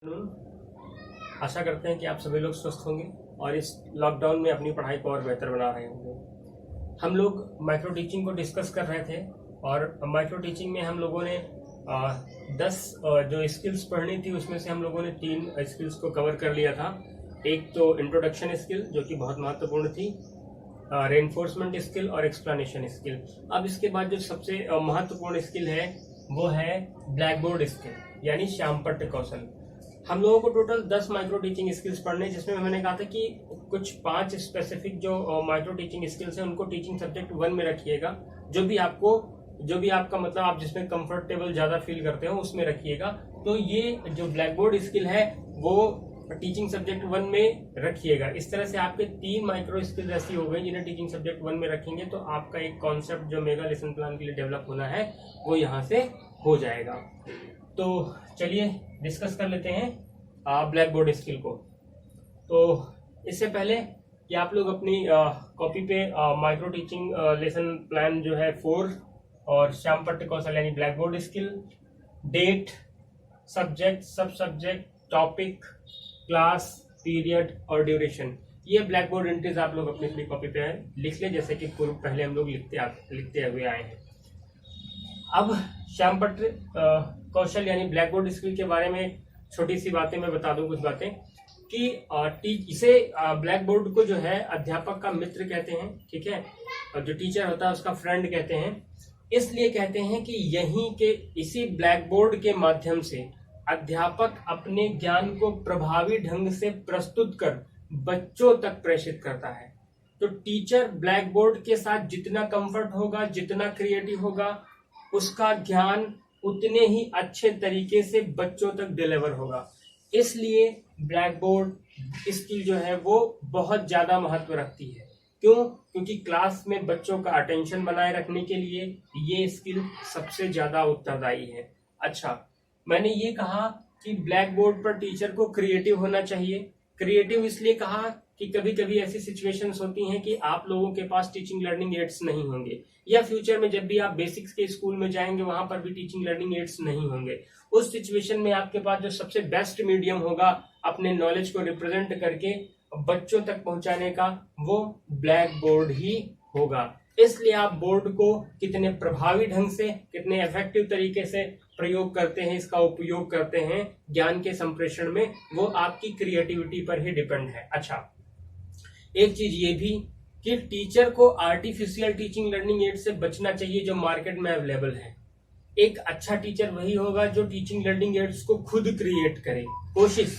आशा करते हैं कि आप सभी लोग स्वस्थ होंगे और इस लॉकडाउन में अपनी पढ़ाई को और बेहतर बना रहे होंगे। हम लोग माइक्रो टीचिंग को डिस्कस कर रहे थे और माइक्रो टीचिंग में हम लोगों ने 10 जो स्किल्स पढ़नी थी उसमें से हम लोगों ने 3 स्किल्स को कवर कर लिया था। एक तो इंट्रोडक्शन स्किल जो कि बहुत महत्वपूर्ण थी, रेनफोर्समेंट स्किल और एक्सप्लेनेशन स्किल। अब इसके बाद जो सबसे महत्वपूर्ण स्किल है वो है ब्लैक बोर्ड स्किल यानी श्यामपट्ट कौशल। हम लोगों को टोटल 10 माइक्रो टीचिंग स्किल्स पढ़ने, जिसमें मैंने कहा था कि कुछ 5 स्पेसिफिक जो माइक्रो टीचिंग स्किल्स हैं उनको टीचिंग सब्जेक्ट 1 में रखिएगा। जो भी आपका मतलब आप जिसमें कंफर्टेबल ज्यादा फील करते हो उसमें रखिएगा। तो ये जो ब्लैक बोर्ड स्किल है वो टीचिंग सब्जेक्ट 1 में रखिएगा। इस तरह से आपके 3 माइक्रो स्किल्स ऐसी हो गई जिन्हें टीचिंग सब्जेक्ट 1 में रखेंगे तो आपका एक कॉन्सेप्ट जो मेगा लेसन प्लान के लिए डेवलप होना है वो यहाँ से हो जाएगा। तो चलिए डिस्कस कर लेते हैं ब्लैक बोर्ड स्किल को। तो इससे पहले कि आप लोग अपनी कॉपी पे माइक्रो टीचिंग लेसन प्लान जो है 4 और श्यामपट्ट कौशल यानी black board skill, date, subject, sub subject, topic, class, period और ड्यूरेशन, ये ब्लैक बोर्ड एंट्रीज आप लोग अपनी कॉपी पे लिख लें जैसे कि पूर्व पहले हम लोग लिखते हुए आए हैं। अब श्यामपट्ट कौशल यानी ब्लैक बोर्ड स्किल के बारे में छोटी सी बातें मैं बता दूं, कुछ बातें कि इसे ब्लैक बोर्ड को जो है अध्यापक का मित्र कहते हैं, ठीक है, और जो टीचर होता है उसका फ्रेंड कहते हैं। इसलिए कहते हैं कि यहीं के इसी ब्लैक बोर्ड के माध्यम से अध्यापक अपने ज्ञान को प्रभावी ढंग से प्रस्तुत कर बच्चों तक प्रेषित करता है। तो टीचर ब्लैक बोर्ड के साथ जितना कंफर्ट होगा, जितना क्रिएटिव होगा, उसका ज्ञान उतने ही अच्छे तरीके से बच्चों तक डिलीवर होगा। इसलिए ब्लैक बोर्ड स्किल जो है वो बहुत ज्यादा महत्व रखती है। क्यों? क्योंकि क्लास में बच्चों का अटेंशन बनाए रखने के लिए ये स्किल सबसे ज्यादा उत्तरदायी है। अच्छा, मैंने ये कहा कि ब्लैक बोर्ड पर टीचर को क्रिएटिव होना चाहिए। क्रिएटिव इसलिए कहा कि कभी कभी ऐसी सिचुएशंस होती हैं कि आप लोगों के पास टीचिंग लर्निंग एड्स नहीं होंगे, या फ्यूचर में जब भी आप बेसिक्स के स्कूल में जाएंगे वहां पर भी टीचिंग लर्निंग एड्स नहीं होंगे। उस सिचुएशन में आपके पास जो सबसे बेस्ट मीडियम होगा अपने नॉलेज को रिप्रेजेंट करके बच्चों तक पहुंचाने का, वो ब्लैक बोर्ड ही होगा। इसलिए आप बोर्ड को कितने प्रभावी ढंग से, कितने इफेक्टिव तरीके से प्रयोग करते हैं, इसका उपयोग करते हैं ज्ञान के संप्रेषण में, वो आपकी क्रिएटिविटी पर ही डिपेंड है। अच्छा, एक चीज ये भी कि टीचर को आर्टिफिशियल टीचिंग लर्निंग एड से बचना चाहिए जो मार्केट में अवेलेबल है। एक अच्छा टीचर वही होगा जो टीचिंग लर्निंग एड्स को खुद क्रिएट करे।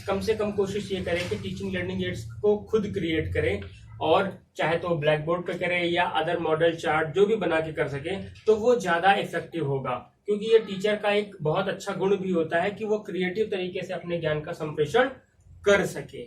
कम से कम कोशिश ये करे कि टीचिंग लर्निंग एड्स को खुद क्रिएट करे, और चाहे तो ब्लैक बोर्ड पे करे या अदर मॉडल चार्ट जो भी बना के कर सके तो वो ज्यादा इफेक्टिव होगा। क्योंकि ये टीचर का एक बहुत अच्छा गुण भी होता है कि वो क्रिएटिव तरीके से अपने ज्ञान का संप्रेषण कर सके।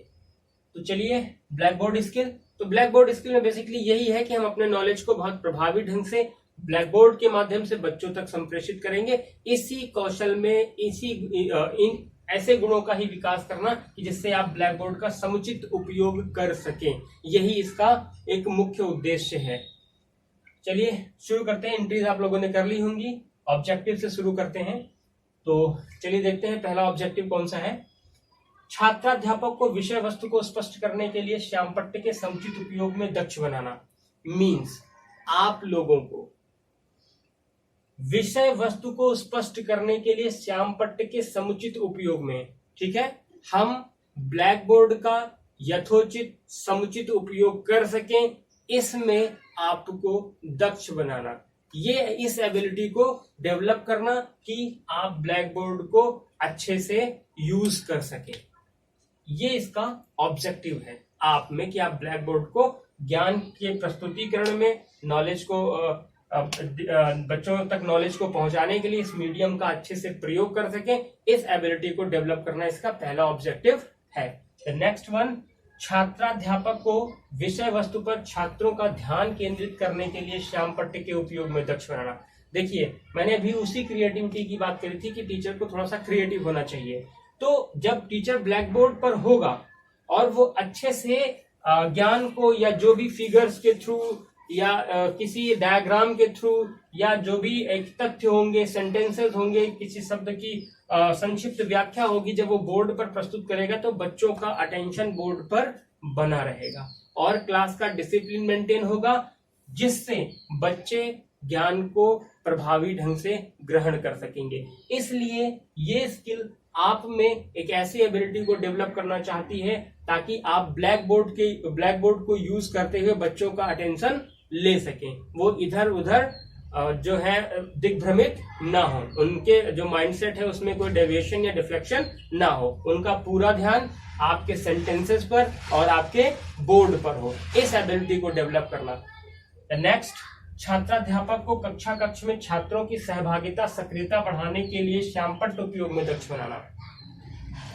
तो चलिए ब्लैक बोर्ड स्किल। तो ब्लैक बोर्ड स्किल में बेसिकली यही है कि हम अपने नॉलेज को बहुत प्रभावी ढंग से ब्लैक बोर्ड के माध्यम से बच्चों तक संप्रेषित करेंगे। इसी कौशल में इन ऐसे गुणों का ही विकास करना कि जिससे आप ब्लैक बोर्ड का समुचित उपयोग कर सकें, यही इसका एक मुख्य उद्देश्य है। चलिए शुरू करते हैं। एंट्रीज आप लोगों ने कर ली होंगी, ऑब्जेक्टिव से शुरू करते हैं। तो चलिए देखते हैं पहला ऑब्जेक्टिव कौन सा है। छात्राध्यापक को विषय वस्तु को स्पष्ट करने के लिए श्यामपट्ट के समुचित उपयोग में दक्ष बनाना। मीन्स आप लोगों को विषय वस्तु को स्पष्ट करने के लिए श्यामपट्ट के समुचित उपयोग में, ठीक है, हम ब्लैक बोर्ड का यथोचित समुचित उपयोग कर सकें, इसमें आपको दक्ष बनाना, ये इस एबिलिटी को डेवलप करना कि आप ब्लैक बोर्ड को अच्छे से यूज कर सकें। ये इसका ऑब्जेक्टिव है आप में कि आप ब्लैक बोर्ड को ज्ञान के प्रस्तुतिकरण में, नॉलेज को बच्चों तक नॉलेज को पहुंचाने के लिए इस मीडियम का अच्छे से प्रयोग कर सकें। इस एबिलिटी को डेवलप करना इसका पहला ऑब्जेक्टिव है। द नेक्स्ट वन, छात्राध्यापक को विषय वस्तु पर छात्रों का ध्यान केंद्रित करने के लिए श्यामपट्ट के उपयोग में दक्ष बनाना। देखिए, मैंने अभी उसी क्रिएटिविटी की बात करी थी कि टीचर को थोड़ा सा क्रिएटिव होना चाहिए। तो जब टीचर ब्लैक बोर्ड पर होगा और वो अच्छे से ज्ञान को या जो भी फिगर्स के थ्रू या किसी डायग्राम के थ्रू या जो भी एक तथ्य होंगे, सेंटेंसेस होंगे, किसी शब्द की संक्षिप्त व्याख्या होगी, जब वो बोर्ड पर प्रस्तुत करेगा तो बच्चों का अटेंशन बोर्ड पर बना रहेगा और क्लास का डिसिप्लिन मेंटेन होगा, जिससे बच्चे ज्ञान को प्रभावी ढंग से ग्रहण कर सकेंगे। इसलिए ये स्किल आप में एक ऐसी एबिलिटी को डेवलप करना चाहती है ताकि आप ब्लैक बोर्ड को यूज करते हुए बच्चों का अटेंशन ले सकें, वो इधर उधर जो है दिग्भ्रमित ना हो, उनके जो माइंडसेट है उसमें कोई डेविएशन या डिफ्लेक्शन ना हो, उनका पूरा ध्यान आपके सेंटेंसेस पर और आपके बोर्ड पर हो। इस एबिलिटी को डेवलप करना। नेक्स्ट, छात्राध्यापक को कक्ष में छात्रों की सहभागिता, सक्रियता बढ़ाने के लिए श्यामपट्ट उपयोग में दक्ष बनाना।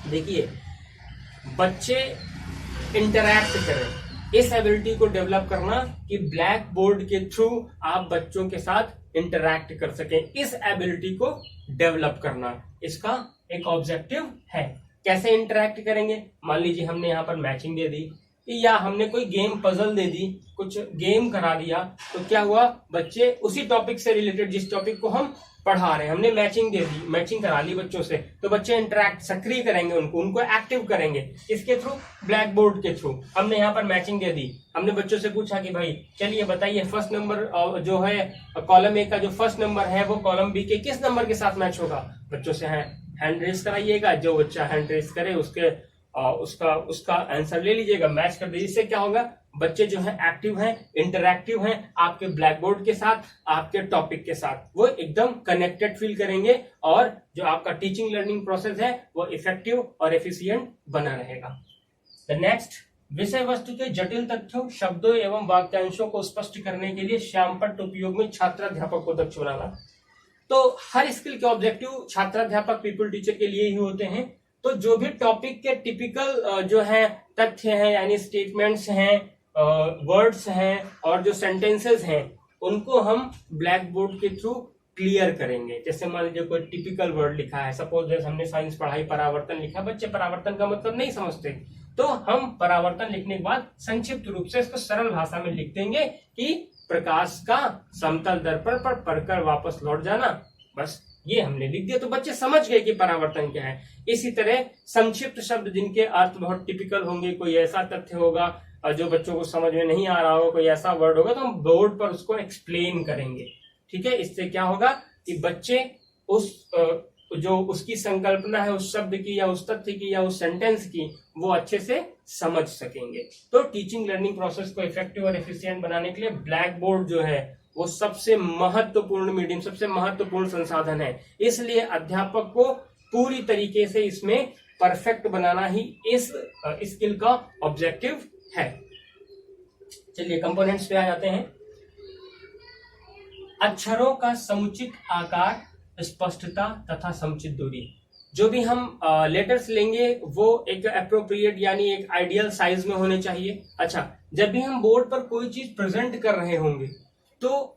देखिए, बच्चे इंटरैक्ट करें, इस एबिलिटी को डेवलप करना कि ब्लैक बोर्ड के थ्रू आप बच्चों के साथ इंटरैक्ट कर सकें, इस एबिलिटी को डेवलप करना इसका एक ऑब्जेक्टिव है। कैसे इंटरैक्ट करेंगे? मान लीजिए हमने यहाँ पर मैचिंग दे दी या हमने कोई गेम पजल दे दी, कुछ गेम करा दिया, तो क्या हुआ, बच्चे उसी टॉपिक से रिलेटेड, जिस टॉपिक को हम पढ़ा रहे हैं, हमने मैचिंग दे दी, मैचिंग करा ली बच्चों से, तो बच्चे इंटरैक्ट, सक्रिय करेंगे, उनको एक्टिव करेंगे। इसके थ्रू, ब्लैक बोर्ड के थ्रू। हमने यहाँ पर मैचिंग दे दी, हमने बच्चों से पूछा कि भाई चलिए बताइए, फर्स्ट नंबर जो है कॉलम ए का जो फर्स्ट नंबर है वो कॉलम बी के किस नंबर के साथ मैच होगा। बच्चों से हैंड रेस कराइएगा, जो बच्चा हैंड रेस करे उसका आंसर ले लीजिएगा, मैच कर दीजिए। इससे क्या होगा, बच्चे जो है एक्टिव हैं, इंटरैक्टिव हैं आपके ब्लैक बोर्ड के साथ, आपके टॉपिक के साथ, वो एकदम कनेक्टेड फील करेंगे और जो आपका टीचिंग लर्निंग प्रोसेस है वो इफेक्टिव और एफिशिएंट बना रहेगा। द नेक्स्ट, विषय वस्तु के जटिल तथ्यों, शब्दों एवं वाक्यांशों को स्पष्ट करने के लिए श्यामपट्ट उपयोग में छात्राध्यापक को दक्ष बनाना। तो हर स्किल के ऑब्जेक्टिव छात्राध्यापक पीपल टीचर के लिए ही होते हैं। तो जो भी टॉपिक के टिपिकल जो है तथ्य हैं, यानी स्टेटमेंट्स हैं, वर्ड्स हैं और जो सेंटेंसेस हैं, उनको हम ब्लैक बोर्ड के थ्रू क्लियर करेंगे। जैसे मान लीजिए कोई टिपिकल वर्ड लिखा है, सपोज जैसे हमने साइंस पढ़ाई परावर्तन लिखा, बच्चे परावर्तन का मतलब नहीं समझते, तो हम परावर्तन लिखने के बाद संक्षिप्त रूप से इसको सरल भाषा में लिख देंगे कि प्रकाश का समतल दर्पण पर पड़कर वापस लौट जाना, बस ये हमने लिख दिया, तो बच्चे समझ गए कि परावर्तन क्या है। इसी तरह संक्षिप्त शब्द जिनके अर्थ बहुत टिपिकल होंगे, कोई ऐसा तथ्य होगा जो बच्चों को समझ में नहीं आ रहा होगा, कोई ऐसा वर्ड होगा, तो हम बोर्ड पर उसको एक्सप्लेन करेंगे। ठीक है, इससे क्या होगा कि बच्चे जो उसकी संकल्पना है उस शब्द की या उस तथ्य की या उस सेंटेंस की, वो अच्छे से समझ सकेंगे। तो टीचिंग लर्निंग प्रोसेस को इफेक्टिव और एफिशिएंट बनाने के लिए ब्लैक बोर्ड जो है वो सबसे महत्वपूर्ण मीडियम, सबसे महत्वपूर्ण संसाधन है। इसलिए अध्यापक को पूरी तरीके से इसमें परफेक्ट बनाना ही इस स्किल का ऑब्जेक्टिव है। चलिए कंपोनेंट्स पे आ जाते हैं। अक्षरों का समुचित आकार, स्पष्टता तथा समुचित दूरी। जो भी हम लेटर्स लेंगे वो एक एप्रोप्रिएट यानी एक आइडियल साइज में होने चाहिए। अच्छा, जब भी हम बोर्ड पर कोई चीज प्रेजेंट कर रहे होंगे तो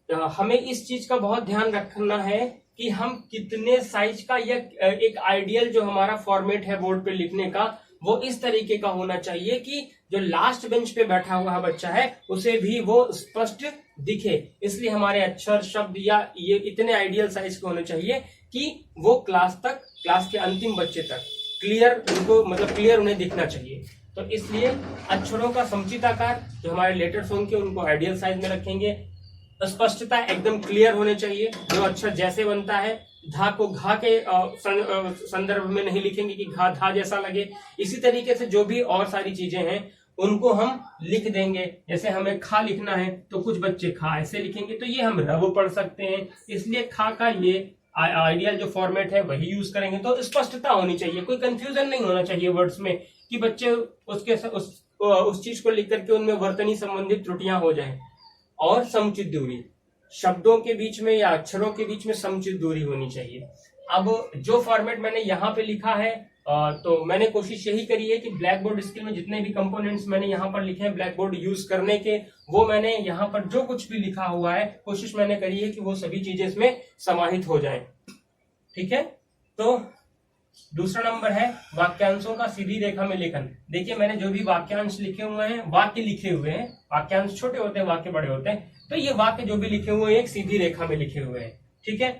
हमें इस चीज का बहुत ध्यान रखना है कि हम कितने साइज का, या एक आइडियल जो हमारा फॉर्मेट है बोर्ड पे लिखने का, वो इस तरीके का होना चाहिए कि जो लास्ट बेंच पे बैठा हुआ बच्चा है उसे भी वो स्पष्ट दिखे। इसलिए हमारे अक्षर, शब्द या ये इतने आइडियल साइज के होने चाहिए कि वो क्लास के अंतिम बच्चे तक क्लियर उन्हें दिखना चाहिए। तो इसलिए अक्षरों का समुचित आकार, जो हमारे लेटर्स होंगे उनको आइडियल साइज में रखेंगे। स्पष्टता एकदम क्लियर होने चाहिए, जो अक्षर जैसे बनता है, धा को घा के संदर्भ में नहीं लिखेंगे कि घा धा जैसा लगे। इसी तरीके से जो भी और सारी चीजें हैं उनको हम लिख देंगे। जैसे हमें खा लिखना है तो कुछ बच्चे खा ऐसे लिखेंगे, तो ये हम रव पढ़ सकते हैं। इसलिए खा का ये आइडियल जो फॉर्मेट है वही यूज करेंगे। तो स्पष्टता होनी चाहिए, कोई कंफ्यूजन नहीं होना चाहिए वर्ड्स में कि बच्चे उस चीज को लिख करके उनमें वर्तनी संबंधित त्रुटियां हो जाए। और समुचित दूरी, शब्दों के बीच में या अक्षरों के बीच में समुचित दूरी होनी चाहिए। अब जो फॉर्मेट मैंने यहाँ पे लिखा है तो मैंने कोशिश यही करी है कि ब्लैक बोर्ड स्किल में जितने भी कंपोनेंट्स मैंने यहाँ पर लिखे हैं ब्लैक बोर्ड यूज करने के, वो मैंने यहाँ पर जो कुछ भी लिखा हुआ है कोशिश मैंने करी है कि वो सभी चीजें इसमें समाहित हो जाएं। ठीक है, तो दूसरा नंबर है वाक्यांशों का सीधी रेखा में लेखन। देखिए मैंने जो भी वाक्यांश लिखे हुए हैं, वाक्य लिखे हुए हैं, वाक्यांश छोटे होते हैं, वाक्य बड़े होते हैं, तो ये वाक्य जो भी लिखे हुए हैं एक सीधी रेखा में लिखे हुए हैं। ठीक है।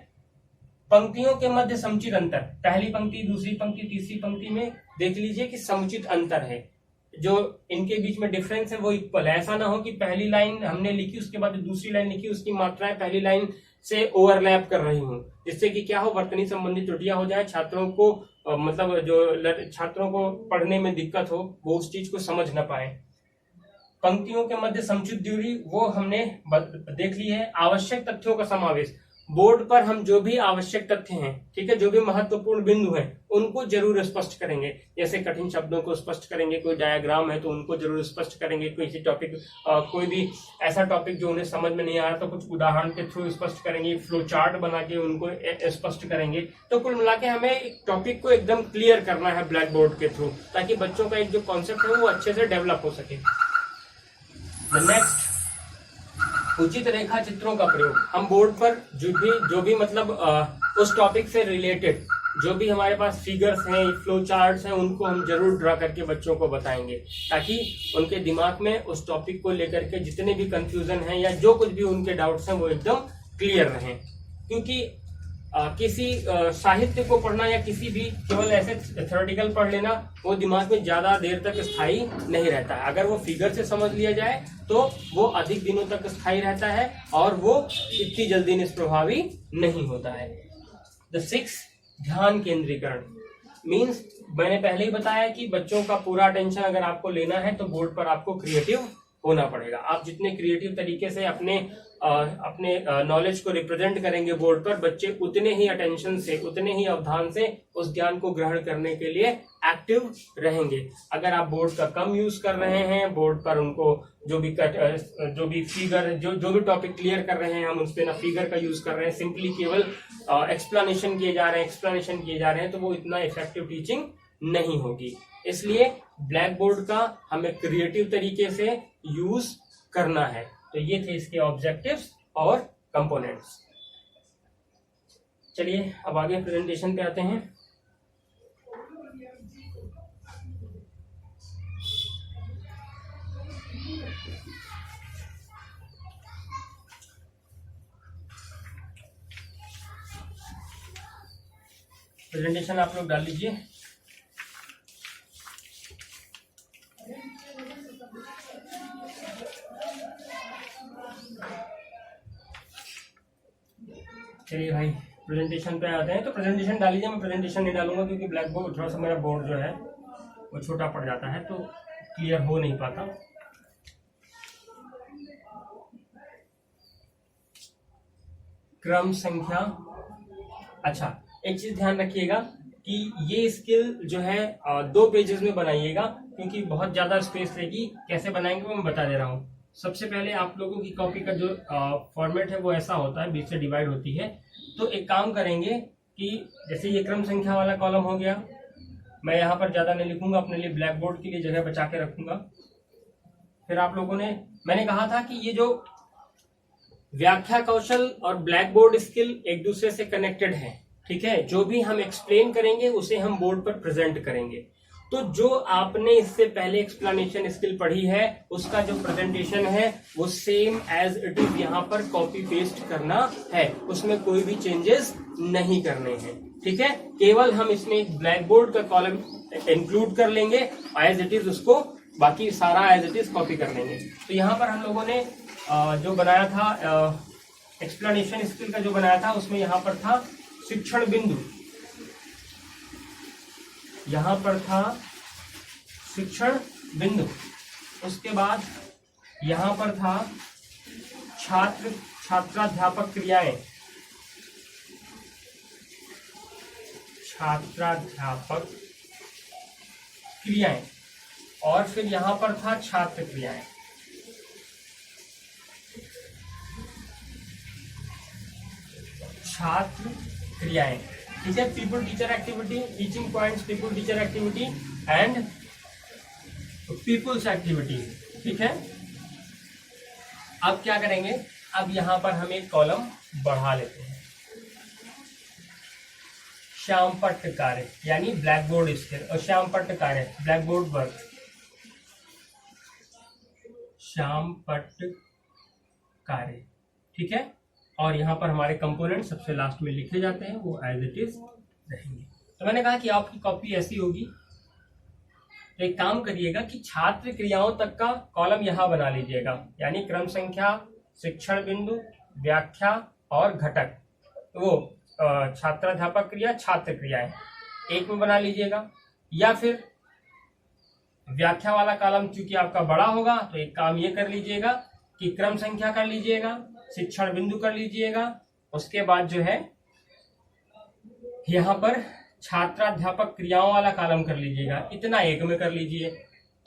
पंक्तियों के मध्य समुचित अंतर, पहली पंक्ति, दूसरी पंक्ति, तीसरी पंक्ति में देख लीजिए कि समुचित अंतर है, जो इनके बीच में डिफरेंस है वो इक्वल है। ऐसा ना हो कि पहली लाइन हमने लिखी उसके बाद दूसरी लाइन लिखी, उसकी मात्राएं पहली लाइन से ओवरलैप कर रही हूँ, जिससे कि क्या हो, वर्तनी संबंधी त्रुटियां हो जाए, छात्रों को मतलब जो छात्रों को पढ़ने में दिक्कत हो वो उस चीज को समझ न पाए। पंक्तियों के मध्य समुचित दूरी वो हमने देख ली है। आवश्यक तथ्यों का समावेश, बोर्ड पर हम जो भी आवश्यक तथ्य हैं, ठीक है, जो भी महत्वपूर्ण बिंदु हैं उनको जरूर स्पष्ट करेंगे। जैसे कठिन शब्दों को स्पष्ट करेंगे, कोई डायग्राम है तो उनको जरूर स्पष्ट करेंगे, कोई टॉपिक कोई भी ऐसा टॉपिक जो उन्हें समझ में नहीं आ रहा तो कुछ उदाहरण के थ्रू स्पष्ट करेंगे, फ्लो चार्ट बना के उनको स्पष्ट करेंगे। तो कुल मिला के हमें एक टॉपिक को एकदम क्लियर करना है ब्लैक बोर्ड के थ्रू, ताकि बच्चों का एक जो कॉन्सेप्ट है वो अच्छे से डेवलप हो सके। नेक्स्ट, उचित रेखा चित्रों का प्रयोग। हम बोर्ड पर जो भी मतलब उस टॉपिक से रिलेटेड जो भी हमारे पास फिगर्स हैं, फ्लो चार्ट्स हैं, उनको हम जरूर ड्रा करके बच्चों को बताएंगे, ताकि उनके दिमाग में उस टॉपिक को लेकर के जितने भी कंफ्यूजन हैं या जो कुछ भी उनके डाउट्स हैं वो एकदम क्लियर रहें। क्योंकि किसी साहित्य को पढ़ना या किसी भी केवल ऐसे थ्योरेटिकल पढ़ लेना वो दिमाग में ज्यादा देर तक स्थायी नहीं रहता है। अगर वो फिगर से समझ लिया जाए तो वो अधिक दिनों तक स्थायी रहता है और वो इतनी जल्दी निष्प्रभावी नहीं होता है। द सिक्स, ध्यान केंद्रीकरण मीन्स, मैंने पहले ही बताया कि बच्चों का पूरा अटेंशन अगर आपको लेना है तो बोर्ड पर आपको क्रिएटिव होना पड़ेगा। आप जितने क्रिएटिव तरीके से अपने नॉलेज को रिप्रेजेंट करेंगे बोर्ड पर, बच्चे उतने ही अटेंशन से, उतने ही अवधान से उस ज्ञान को ग्रहण करने के लिए एक्टिव रहेंगे। अगर आप बोर्ड का कम यूज कर रहे हैं, बोर्ड पर उनको जो भी फिगर जो भी टॉपिक क्लियर कर रहे हैं हम उस पर ना फिगर का यूज कर रहे हैं, सिंपली केवल एक्सप्लेनेशन किए जा रहे हैं, तो वो इतना इफेक्टिव टीचिंग नहीं होगी। इसलिए ब्लैक बोर्ड का हमें क्रिएटिव तरीके से यूज करना है। तो ये थे इसके ऑब्जेक्टिव्स और कंपोनेंट्स। चलिए अब आगे प्रेजेंटेशन पे आते हैं। प्रेजेंटेशन आप लोग डाल लीजिए। चलिए भाई प्रेजेंटेशन पे आते हैं। तो प्रेजेंटेशन डाल लीजिए, मैं प्रेजेंटेशन नहीं डालूंगा क्योंकि ब्लैक बोर्ड थोड़ा सा मेरा बोर्ड जो है वो छोटा पड़ जाता है तो क्लियर हो नहीं पाता। क्रम संख्या, अच्छा एक चीज ध्यान रखिएगा कि ये स्किल जो है 2 पेजेस में बनाइएगा, क्योंकि बहुत ज्यादा स्पेस रहेगी। कैसे बनाएंगे वो मैं बता दे रहा हूँ। सबसे पहले आप लोगों की कॉपी का जो फॉर्मेट है वो ऐसा होता है, बीच से डिवाइड होती है। तो एक काम करेंगे कि जैसे ये क्रम संख्या वाला कॉलम हो गया, मैं यहाँ पर ज्यादा नहीं लिखूंगा, अपने लिए ब्लैक बोर्ड के लिए जगह बचा के रखूंगा। फिर आप लोगों ने, मैंने कहा था कि ये जो व्याख्या कौशल और ब्लैक बोर्ड स्किल एक दूसरे से कनेक्टेड है, ठीक है। जो भी हम एक्सप्लेन करेंगे उसे हम बोर्ड पर प्रेजेंट करेंगे। तो जो आपने इससे पहले एक्सप्लेनेशन स्किल पढ़ी है उसका जो प्रेजेंटेशन है वो सेम एज इट इज यहाँ पर कॉपी पेस्ट करना है, उसमें कोई भी चेंजेस नहीं करने हैं, ठीक है। केवल हम इसमें एक ब्लैक बोर्ड का कॉलम इंक्लूड कर लेंगे एज इट इज, उसको बाकी सारा एज इट इज कॉपी कर लेंगे। तो यहाँ पर हम लोगों ने जो बनाया था एक्सप्लेनेशन स्किल का जो बनाया था उसमें यहाँ पर था शिक्षण बिंदु, यहां पर था शिक्षण बिंदु, उसके बाद यहां पर था छात्र छात्राध्यापक क्रियाएं, छात्राध्यापक क्रियाएं, और फिर यहां पर था छात्र क्रियाएं। छात्र क्रियाएं, ठीक है। Pupil teacher activity, teaching points, pupil teacher activity and pupils activity, ठीक है। अब क्या करेंगे, अब यहां पर हम एक कॉलम बढ़ा लेते हैं। श्यामपट्ट कार्य यानी ब्लैक बोर्ड स्किल, और श्यामपट्ट कार्य ब्लैक बोर्ड वर्क, श्यामपट्ट कार्य, ठीक है। और यहाँ पर हमारे कंपोनेंट सबसे लास्ट में लिखे जाते हैं, वो एज इट इज रहेंगे। तो मैंने कहा कि आपकी कॉपी ऐसी होगी, तो एक काम करिएगा कि छात्र क्रियाओं तक का कॉलम यहाँ बना लीजिएगा, यानी क्रम संख्या, शिक्षण बिंदु, व्याख्या और घटक, वो छात्राध्यापक क्रिया, छात्र क्रियाएं एक में बना लीजिएगा। या फिर व्याख्या वाला कॉलम चूंकि आपका बड़ा होगा, तो एक काम ये कर लीजिएगा कि क्रम संख्या कर लीजिएगा, शिक्षण बिंदु कर लीजिएगा, उसके बाद जो है यहाँ पर छात्राध्यापक क्रियाओं वाला कॉलम कर लीजिएगा, इतना एक में कर लीजिए,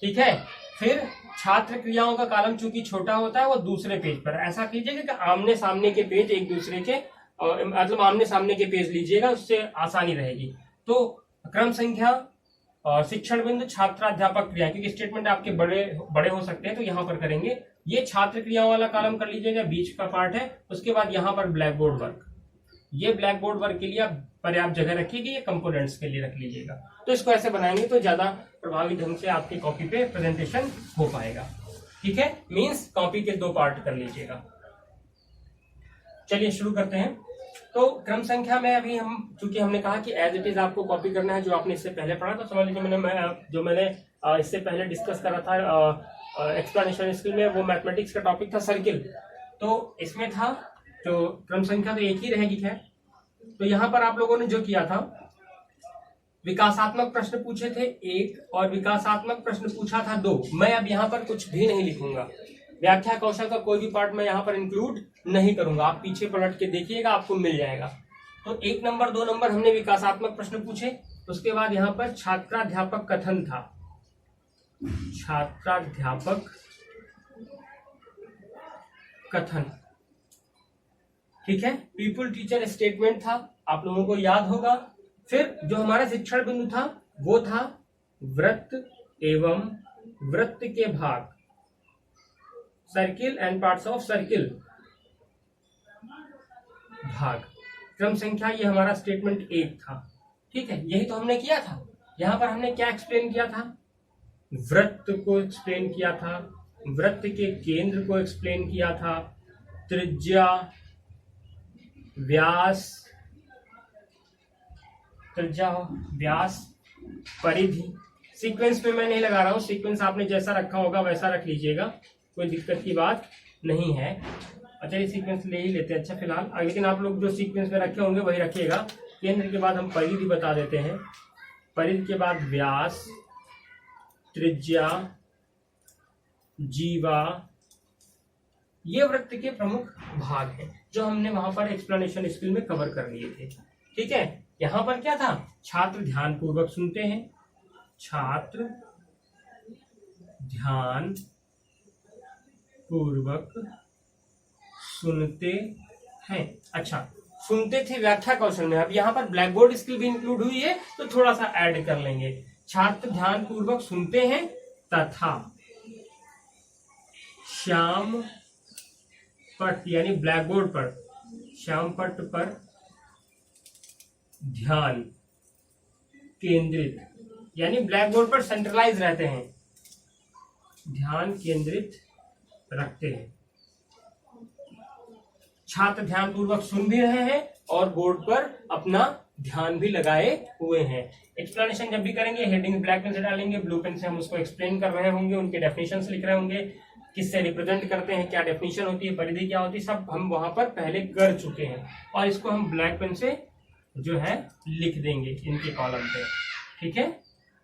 ठीक है। फिर छात्र क्रियाओं का कॉलम चूंकि छोटा होता है, वो दूसरे पेज पर ऐसा कीजिएगा कि आमने सामने के पेज एक दूसरे के मतलब आमने सामने के पेज लीजिएगा, उससे आसानी रहेगी। तो क्रम संख्या और शिक्षण बिंदु, छात्राध्यापक क्रिया, क्योंकि स्टेटमेंट आपके बड़े हो सकते हैं, तो यहाँ पर करेंगे। ये छात्र क्रियाओं वाला कॉलम कर लीजिएगा, बीच का पार्ट है। उसके बाद यहाँ पर ब्लैक बोर्ड वर्क, ये ब्लैक बोर्ड वर्क के लिए आप पर्याप्त जगह रखिएगा, ये कंपोनेंट्स के लिए रख लीजिएगा। तो इसको ऐसे बनाएंगे तो ज्यादा प्रभावी ढंग से आपकी कॉपी पे प्रेजेंटेशन हो पाएगा, ठीक है। मींस कॉपी के 2 पार्ट कर लीजिएगा। चलिए शुरू करते हैं। तो क्रम संख्या में अभी हम, चूंकि हमने कहा कि एज इट इज आपको कॉपी करना है जो आपने इससे पहले पढ़ा, तो समझ लीजिए मैंने इससे पहले डिस्कस करा था एक्सप्लेनेशन स्किल में, वो मैथमेटिक्स का टॉपिक था सर्किल। तो इसमें था जो क्रम संख्या तो एक ही रहेगी खैर। तो यहाँ पर आप लोगों ने जो किया था, विकासात्मक प्रश्न पूछे थे 1 और विकासात्मक प्रश्न पूछा था 2। मैं अब यहाँ पर कुछ भी नहीं लिखूंगा, व्याख्या कौशल का कोई भी पार्ट मैं यहाँ पर इंक्लूड नहीं करूंगा। आप पीछे पलट के देखिएगा, आपको मिल जाएगा। तो 1 नंबर 2 नंबर हमने विकासात्मक प्रश्न पूछे। उसके बाद यहाँ पर छात्राध्यापक कथन था, छात्राध्यापक कथन, ठीक है। पीपल टीचर स्टेटमेंट था, आप लोगों को याद होगा। फिर जो हमारा शिक्षण बिंदु था वो था वृत्त एवं वृत्त के भाग, circle and parts of circle भाग। क्रम संख्या ये हमारा स्टेटमेंट 1 था, ठीक है। यही तो हमने किया था। यहां पर हमने क्या एक्सप्लेन किया था, वृत्त को एक्सप्लेन किया था, वृत्त के केंद्र को एक्सप्लेन किया था, त्रिज्या, व्यास, त्रिज्या, व्यास, परिधि। सीक्वेंस में मैं नहीं लगा रहा हूं, सीक्वेंस आपने जैसा रखा होगा वैसा रख लीजिएगा, कोई दिक्कत की बात नहीं है। अच्छा, ये सीक्वेंस ले ही लेते हैं अच्छा फिलहाल, लेकिन आप लोग जो सीक्वेंस में रखे होंगे वही रखिएगा। केंद्र के बाद हम परिधि बता देते हैं, परिधि के बाद व्यास, त्रिज्या, जीवा, ये वृत्त के प्रमुख भाग हैं जो हमने वहां पर एक्सप्लेनेशन स्किल में कवर कर लिए थे, ठीक है। यहां पर क्या था, छात्र ध्यान पूर्वक सुनते हैं, छात्र ध्यान पूर्वक सुनते हैं। अच्छा, सुनते थे व्याख्या कौशल में। अब यहाँ पर ब्लैक बोर्ड स्किल भी इंक्लूड हुई है, तो थोड़ा सा ऐड कर लेंगे। छात्र ध्यान पूर्वक सुनते हैं तथा श्याम पट यानी ब्लैक बोर्ड पर, श्याम पट पर ध्यान केंद्रित यानी ब्लैक बोर्ड पर सेंट्रलाइज रहते हैं, ध्यान केंद्रित रखते हैं। छात्र ध्यान पूर्वक सुन भी रहे हैं और बोर्ड पर अपना ध्यान भी लगाए हुए हैं। एक्सप्लेनेशन जब भी करेंगे हेडिंग ब्लैक पेन से डालेंगे, ब्लू पेन से हम उसको एक्सप्लेन कर रहे होंगे, उनके डेफिनेशंस लिख रहे होंगे, किससे रिप्रेजेंट करते हैं, क्या डेफिनेशन होती है, परिधि क्या होती है, सब हम वहां पर पहले कर चुके हैं। और इसको हम ब्लैक पेन से जो है लिख देंगे इनके कॉलम पे, ठीक है,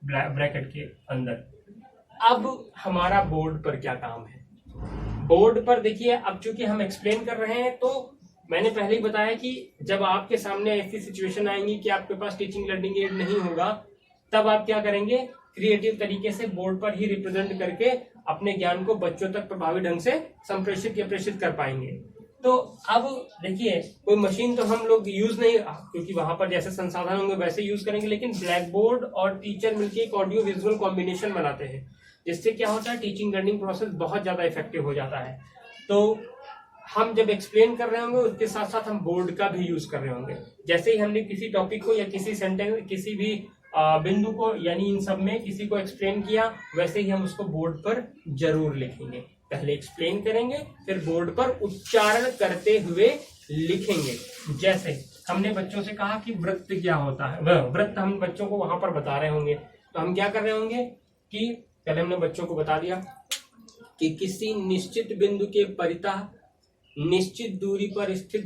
ब्रैकेट के अंदर। अब हमारा बोर्ड पर क्या काम है, बोर्ड पर देखिए, अब चूंकि हम एक्सप्लेन कर रहे हैं तो मैंने पहले ही बताया कि जब आपके सामने ऐसी सिचुएशन आएंगी कि आपके पास टीचिंग लर्निंग एड नहीं होगा, तब आप क्या करेंगे, क्रिएटिव तरीके से बोर्ड पर ही रिप्रेजेंट करके अपने ज्ञान को बच्चों तक प्रभावी ढंग से संप्रेषित या प्रेषित कर पाएंगे। तो अब देखिए, कोई मशीन तो हम लोग यूज नहीं, क्योंकि वहां पर जैसे संसाधन होंगे वैसे यूज करेंगे, लेकिन ब्लैक बोर्ड और टीचर मिलकर एक ऑडियो विजुअल कॉम्बिनेशन बनाते हैं, जिससे क्या होता है, टीचिंग लर्निंग प्रोसेस बहुत ज्यादा इफेक्टिव हो जाता है। तो हम जब एक्सप्लेन कर रहे होंगे उसके साथ साथ हम बोर्ड का भी यूज कर रहे होंगे। जैसे ही हमने किसी टॉपिक को या किसी सेंटेंस, किसी भी बिंदु को, यानी इन सब में किसी को एक्सप्लेन किया, वैसे ही हम उसको बोर्ड पर जरूर लिखेंगे। पहले एक्सप्लेन करेंगे, फिर बोर्ड पर उच्चारण करते हुए लिखेंगे। जैसे हमने बच्चों से कहा कि वृत्त क्या होता है, वह वृत्त हम बच्चों को वहां पर बता रहे होंगे, तो हम क्या कर रहे होंगे कि पहले हमने बच्चों को बता दिया कि किसी निश्चित बिंदु के परितः निश्चित दूरी पर स्थित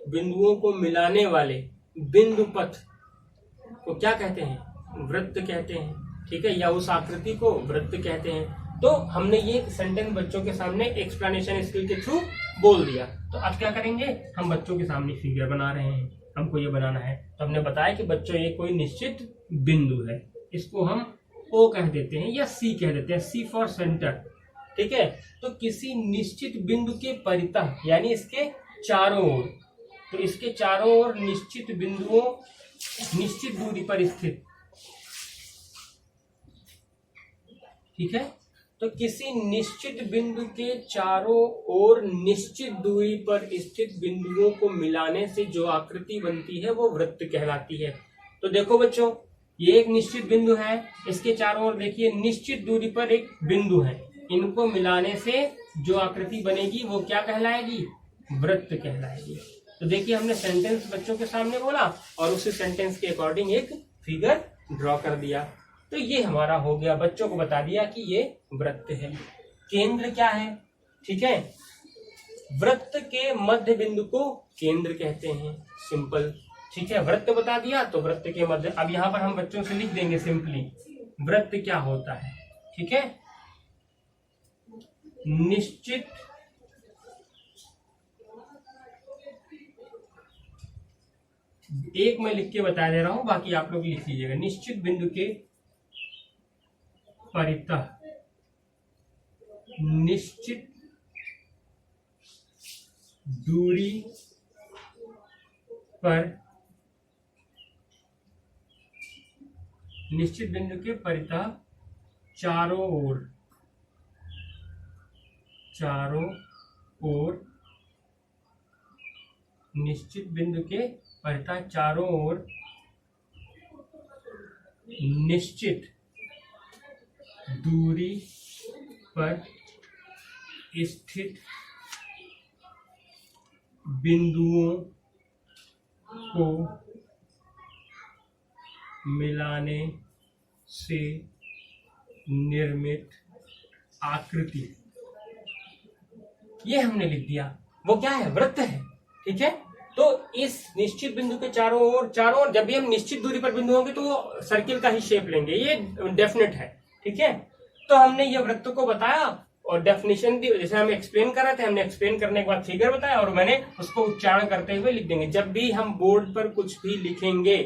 बिंदुओं को मिलाने वाले बिंदु पथ को क्या कहते हैं, वृत्त कहते हैं। ठीक है, या उस आकृति को वृत्त कहते हैं। तो हमने ये सेंटेंस बच्चों के सामने एक्सप्लेनेशन स्किल के थ्रू बोल दिया। तो अब क्या करेंगे, हम बच्चों के सामने फिगर बना रहे हैं, हमको ये बनाना है। तो हमने बताया कि बच्चों ये कोई निश्चित बिंदु है, इसको हम O कह देते हैं या C कह देते हैं, C फॉर सेंटर। ठीक है, तो किसी निश्चित बिंदु के परितः यानी इसके चारों ओर, तो इसके चारों ओर निश्चित बिंदुओं निश्चित दूरी पर स्थित। ठीक है, तो किसी निश्चित बिंदु के चारों ओर निश्चित दूरी पर स्थित बिंदुओं को मिलाने से जो आकृति बनती है वो वृत्त कहलाती है। तो देखो बच्चों, ये एक निश्चित बिंदु है, इसके चारों ओर देखिए निश्चित दूरी पर एक बिंदु है, इनको मिलाने से जो आकृति बनेगी वो क्या कहलाएगी, वृत्त कहलाएगी। तो देखिए हमने सेंटेंस बच्चों के सामने बोला और उसी सेंटेंस के अकॉर्डिंग एक फिगर ड्रॉ कर दिया। तो ये हमारा हो गया, बच्चों को बता दिया कि ये वृत्त है। केंद्र क्या है, ठीक है, वृत्त के मध्य बिंदु को केंद्र कहते हैं, सिंपल। ठीक है, वृत्त बता दिया तो वृत्त के मध्य। अब यहाँ पर हम बच्चों से लिख देंगे सिंपली वृत्त क्या होता है। ठीक है, निश्चित एक मैं लिख के बता दे रहा हूं, बाकी आप लोग लिख लीजिएगा। निश्चित बिंदु के परितः निश्चित दूरी पर, निश्चित बिंदु के परितः चारों ओर निश्चित बिंदु के परितः चारों ओर निश्चित दूरी पर स्थित बिंदुओं को मिलाने से निर्मित आकृति, ये हमने लिख दिया। वो क्या है, वृत्त है। ठीक है, तो इस निश्चित बिंदु के चारों ओर जब भी हम निश्चित दूरी पर बिंदु होंगे तो वो सर्किल का ही शेप लेंगे, ये डेफिनेट है। ठीक है, तो हमने ये वृत्त को बताया और डेफिनेशन दी, जैसे हम एक्सप्लेन कर रहे थे, हमने एक्सप्लेन करने के बाद फिगर बताया और मैंने उसको उच्चारण करते हुए लिख देंगे। जब भी हम बोर्ड पर कुछ भी लिखेंगे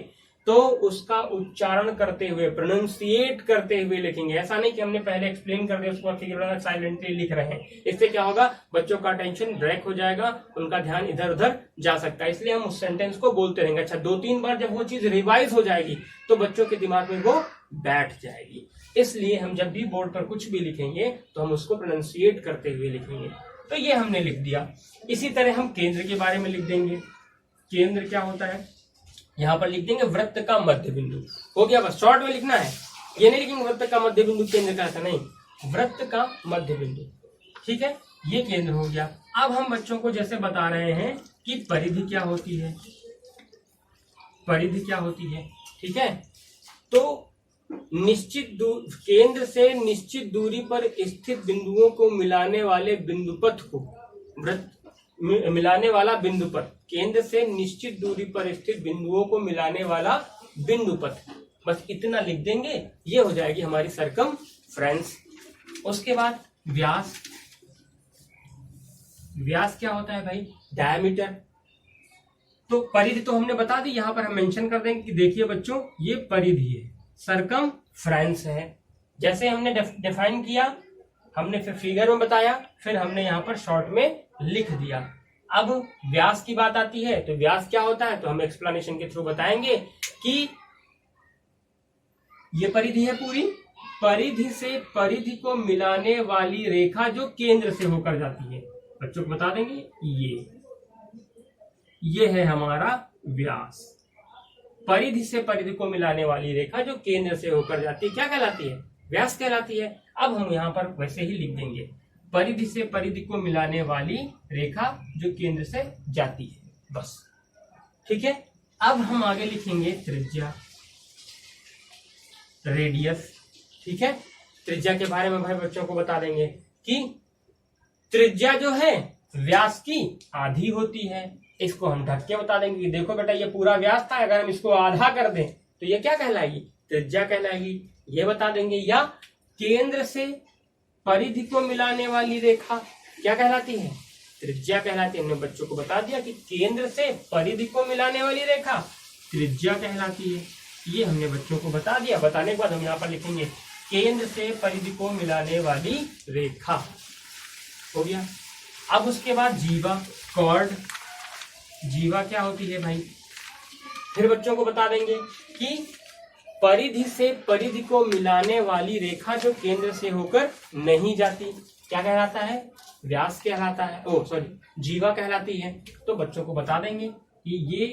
तो उसका उच्चारण करते हुए, प्रोनाउंसिएट करते हुए लिखेंगे। ऐसा नहीं कि हमने पहले एक्सप्लेन कर दिया उसके बाद फिगर साइलेंटली लिख रहे हैं। इससे क्या होगा, बच्चों का अटेंशन ब्रेक हो जाएगा, उनका ध्यान इधर उधर जा सकता है। इसलिए हम उस सेंटेंस को बोलते रहेंगे। अच्छा, 2-3 बार जब वो चीज रिवाइज हो जाएगी तो बच्चों के दिमाग में वो बैठ जाएगी। इसलिए हम जब भी बोर्ड पर कुछ भी लिखेंगे तो हम उसको प्रोनाउंसिएट करते हुए लिखेंगे। तो ये हमने लिख दिया। इसी तरह हम केंद्र के बारे में लिख देंगे। केंद्र क्या होता है, यहाँ पर लिख देंगे वृत्त का मध्य बिंदु। हो गया, बस शॉर्ट में लिखना है, ये नहीं लिखेंगे वृत्त का मध्य बिंदु केंद्र का, ऐसा नहीं, वृत्त का मध्य बिंदु। ठीक है, ये केंद्र हो गया। अब हम बच्चों को जैसे बता रहे हैं कि परिधि क्या होती है, परिधि क्या होती है। ठीक है, तो केंद्र से निश्चित दूरी पर स्थित बिंदुओं को मिलाने वाले बिंदुपथ को मिलाने वाला बिंदुपथ, केंद्र से निश्चित दूरी पर स्थित बिंदुओं को मिलाने वाला बिंदुपथ, बस इतना लिख देंगे, ये हो जाएगी हमारी सरकमफ्रेंस। उसके बाद व्यास, व्यास क्या होता है भाई, डायमीटर। तो परिधि तो हमने बता दी, यहां पर हम मेंशन कर देंगे कि देखिए बच्चों ये परिधि है, सरकमफ्रेंस है। जैसे हमने डिफाइन किया, हमने फिर फिगर में बताया, फिर हमने यहाँ पर शॉर्ट में लिख दिया। अब व्यास की बात आती है, तो व्यास क्या होता है, तो हम एक्सप्लेनेशन के थ्रू बताएंगे कि ये परिधि है पूरी, परिधि से परिधि को मिलाने वाली रेखा जो केंद्र से होकर जाती है, बच्चों को बता देंगे ये है हमारा व्यास। परिधि से परिधि को मिलाने वाली रेखा जो केंद्र से होकर जाती है क्या कहलाती है? व्यास कहलाती है। अब हम यहाँ पर वैसे ही लिख देंगे, परिधि से परिधि को मिलाने वाली रेखा जो केंद्र से जाती है, बस। ठीक है, अब हम आगे लिखेंगे त्रिज्या, रेडियस। ठीक है, त्रिज्या के बारे में भाई बच्चों को बता देंगे कि त्रिज्या जो है व्यास की आधी होती है। इसको हम ढक के बता देंगे कि देखो बेटा ये पूरा व्यास था, अगर हम इसको आधा कर दें तो ये क्या कहलाएगी? त्रिज्या कहलाएगी। ये बता देंगे। या केंद्र से परिधि को मिलाने वाली रेखा क्या कहलाती है? त्रिज्या कहलाती है। हमने बच्चों को बता दिया कि केंद्र से परिधि को मिलाने वाली रेखा त्रिज्या कहलाती है। ये हमने बच्चों को बता दिया। बताने के बाद हम यहाँ पर लिखेंगे केंद्र से परिधि को मिलाने वाली रेखा, हो गया। अब उसके बाद जीवा, कॉर्ड। जीवा क्या होती है भाई? फिर बच्चों को बता देंगे कि परिधि से परिधि को मिलाने वाली रेखा जो केंद्र से होकर नहीं जाती क्या कहलाता है? व्यास कहलाता है। ओ सॉरी, जीवा कहलाती है। तो बच्चों को बता देंगे कि ये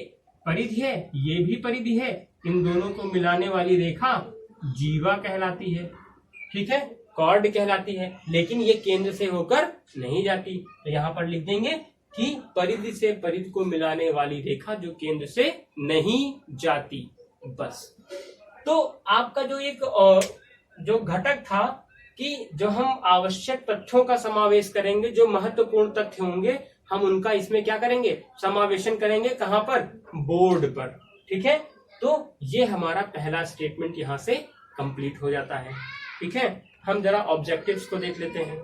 परिधि है, ये भी परिधि है, इन दोनों को मिलाने वाली रेखा जीवा कहलाती है। ठीक है, कॉर्ड कहलाती है, लेकिन ये केंद्र से होकर नहीं जाती। तो यहाँ पर लिख देंगे कि परिधि से परिधि को मिलाने वाली रेखा जो केंद्र से नहीं जाती, बस। तो आपका जो एक जो घटक था कि जो हम आवश्यक तथ्यों का समावेश करेंगे, जो महत्वपूर्ण तथ्य होंगे हम उनका इसमें क्या करेंगे? समावेशन करेंगे। कहां पर? बोर्ड पर। ठीक है, तो ये हमारा पहला स्टेटमेंट यहां से कंप्लीट हो जाता है। ठीक है, हम जरा ऑब्जेक्टिव्स को देख लेते हैं।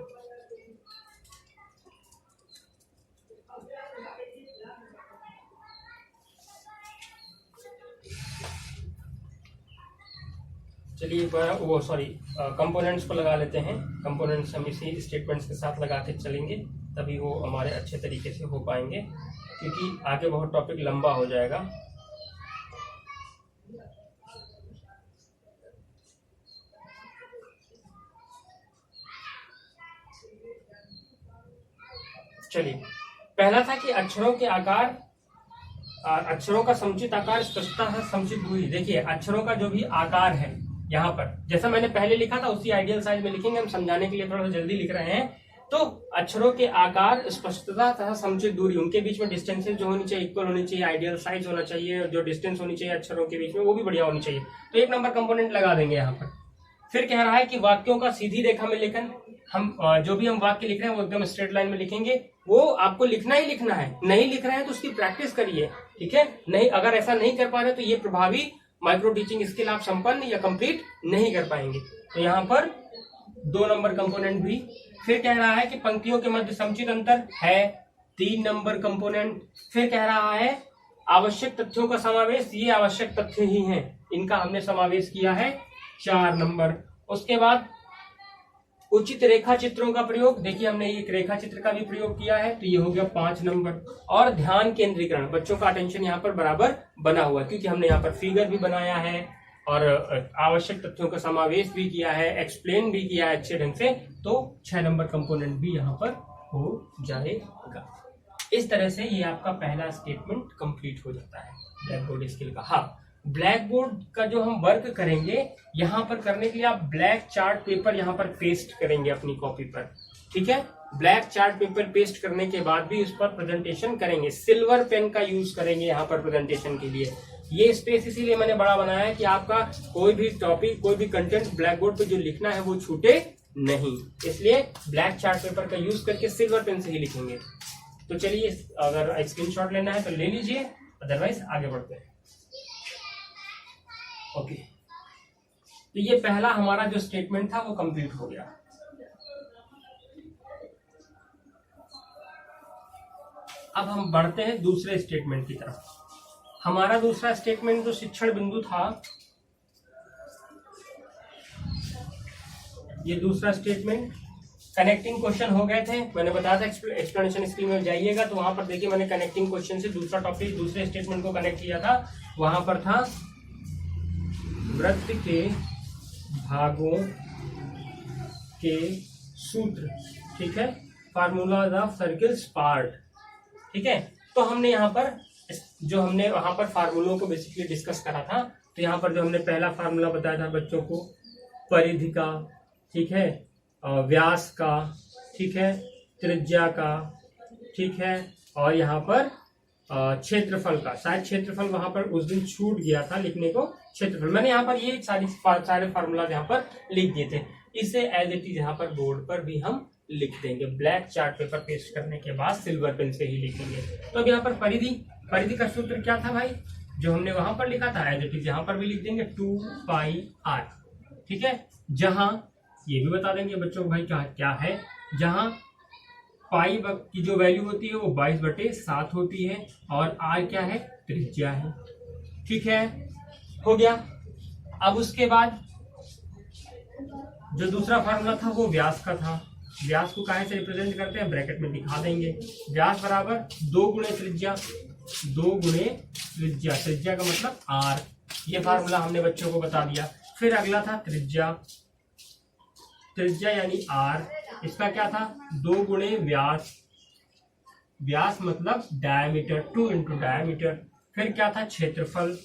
चलिए वो सॉरी कंपोनेंट्स को लगा लेते हैं। कंपोनेंट्स हम इसी स्टेटमेंट्स के साथ लगा के चलेंगे, तभी वो हमारे अच्छे तरीके से हो पाएंगे, क्योंकि आगे बहुत टॉपिक लंबा हो जाएगा। चलिए, पहला था कि अक्षरों के आकार, अक्षरों का समुचित आकार, स्पष्टता है, समुचित दूरी। देखिए अक्षरों का जो भी आकार है यहाँ पर, जैसा मैंने पहले लिखा था उसी आइडियल साइज में लिखेंगे। हम समझाने के लिए थोड़ा सा जल्दी लिख रहे हैं। तो अक्षरों के आकार, स्पष्टता तथा समुचित दूरी, उनके बीच में डिस्टेंसेस जो होनी चाहिए इक्वल होनी चाहिए, आइडियल साइज होना चाहिए, जो डिस्टेंस होनी चाहिए अक्षरों के बीच में वो भी बढ़िया होनी चाहिए। तो 1 नंबर कंपोनेंट लगा देंगे यहाँ पर। फिर कह रहा है कि वाक्यों का सीधी रेखा में लेखन। हम जो भी हम वाक्य लिख रहे हैं वो एकदम स्ट्रेट लाइन में लिखेंगे। वो आपको लिखना ही लिखना है, नहीं लिख रहे हैं तो उसकी प्रैक्टिस करिए। ठीक है, नहीं अगर ऐसा नहीं कर पा रहे तो ये प्रभावी माइक्रो टीचिंग स्किल आप संपन्न या कंप्लीट नहीं कर पाएंगे। तो यहाँ पर 2 नंबर कंपोनेंट भी। फिर कह रहा है कि पंक्तियों के मध्य समुचित अंतर है, 3 नंबर कंपोनेंट। फिर कह रहा है आवश्यक तथ्यों का समावेश, ये आवश्यक तथ्य ही हैं, इनका हमने समावेश किया है, 4 नंबर। उसके बाद उचित रेखा चित्रों का प्रयोग। देखिए हमने एक रेखा चित्र का भी प्रयोग किया है, तो ये हो गया 5 नंबर। और ध्यान केंद्रीकरण, बच्चों का अटेंशन यहाँ पर बराबर बना हुआ है, क्योंकि हमने यहाँ पर फिगर भी बनाया है और आवश्यक तथ्यों का समावेश भी किया है, एक्सप्लेन भी किया है अच्छे ढंग से। तो 6 नंबर कंपोनेंट भी यहाँ पर हो जाएगा। इस तरह से ये आपका पहला स्टेटमेंट कंप्लीट हो जाता है ब्लैक बोर्ड स्किल का। हाँ, ब्लैक बोर्ड का जो हम वर्क करेंगे यहाँ पर करने के लिए आप ब्लैक चार्ट पेपर यहाँ पर पेस्ट करेंगे अपनी कॉपी पर। ठीक है, ब्लैक चार्ट पेपर पेस्ट करने के बाद भी उस पर प्रेजेंटेशन करेंगे। सिल्वर पेन का यूज करेंगे यहाँ पर प्रेजेंटेशन के लिए। ये स्पेस इसीलिए मैंने बड़ा बनाया है कि आपका कोई भी टॉपिक, कोई भी कंटेंट ब्लैक बोर्ड पे जो लिखना है वो छूटे नहीं, इसलिए ब्लैक चार्ट पेपर का यूज करके सिल्वर पेन से ही लिखेंगे। तो चलिए, अगर स्क्रीनशॉट लेना है तो ले लीजिए, अदरवाइज आगे बढ़ते हैं। ओके, तो ये पहला हमारा जो स्टेटमेंट था वो कंप्लीट हो गया। अब हम बढ़ते हैं दूसरे स्टेटमेंट की तरफ। हमारा दूसरा स्टेटमेंट जो शिक्षण बिंदु था, ये दूसरा स्टेटमेंट कनेक्टिंग क्वेश्चन हो गए थे। मैंने बताया था एक्सप्लेनेशन स्क्रीन में जाइएगा तो वहां पर देखिए मैंने कनेक्टिंग क्वेश्चन से दूसरा टॉपिक, दूसरे स्टेटमेंट को कनेक्ट किया था। वहां पर था वृत्त के भागों के सूत्र। ठीक है, फार्मूला ऑफ सर्किल्स पार्ट। ठीक है, तो हमने यहाँ पर जो हमने वहां पर फार्मूलों को बेसिकली डिस्कस करा था, तो यहाँ पर जो हमने पहला फार्मूला बताया था बच्चों को परिधि का, ठीक है, व्यास का, ठीक है, त्रिज्या का, ठीक है, और यहाँ पर क्षेत्रफल का। शायद क्षेत्रफल वहां पर उस दिन छूट गया था लिखने को, क्षेत्रफल मैंने यहाँ पर ये सारे फार्मूला यहाँ पर लिख दिए थे। इसे एज इट इज यहाँ पर बोर्ड पर भी हम लिख देंगे, ब्लैक चार्ट पेपर पेस्ट करने के बाद सिल्वर पेन से ही लिखेंगे। तो अब यहाँ पर परिधि का सूत्र क्या था भाई, जो हमने वहां पर लिखा था एज इट इज यहाँ पर भी लिख देंगे 2πr। ठीक है, जहां ये भी बता देंगे बच्चों को भाई क्या है, जहां पाई की जो वैल्यू होती है वो 22/7 होती है और आर क्या है, त्रिज्या है। ठीक है, हो गया। अब उसके बाद जो दूसरा फार्मूला था वो व्यास का था। व्यास को काहे से रिप्रेजेंट करते हैं, ब्रैकेट में दिखा देंगे। व्यास बराबर 2 गुणे त्रिज्या, 2 गुणे त्रिज्या, त्रिज्या का मतलब आर। ये फार्मूला हमने बच्चों को बता दिया। फिर अगला था त्रिज्या, त्रिज्या यानी आर, इसका क्या था 2 गुणे व्यास, व्यास मतलब डायमीटर, 2 इंटू डायमीटर। फिर क्या था क्षेत्रफल,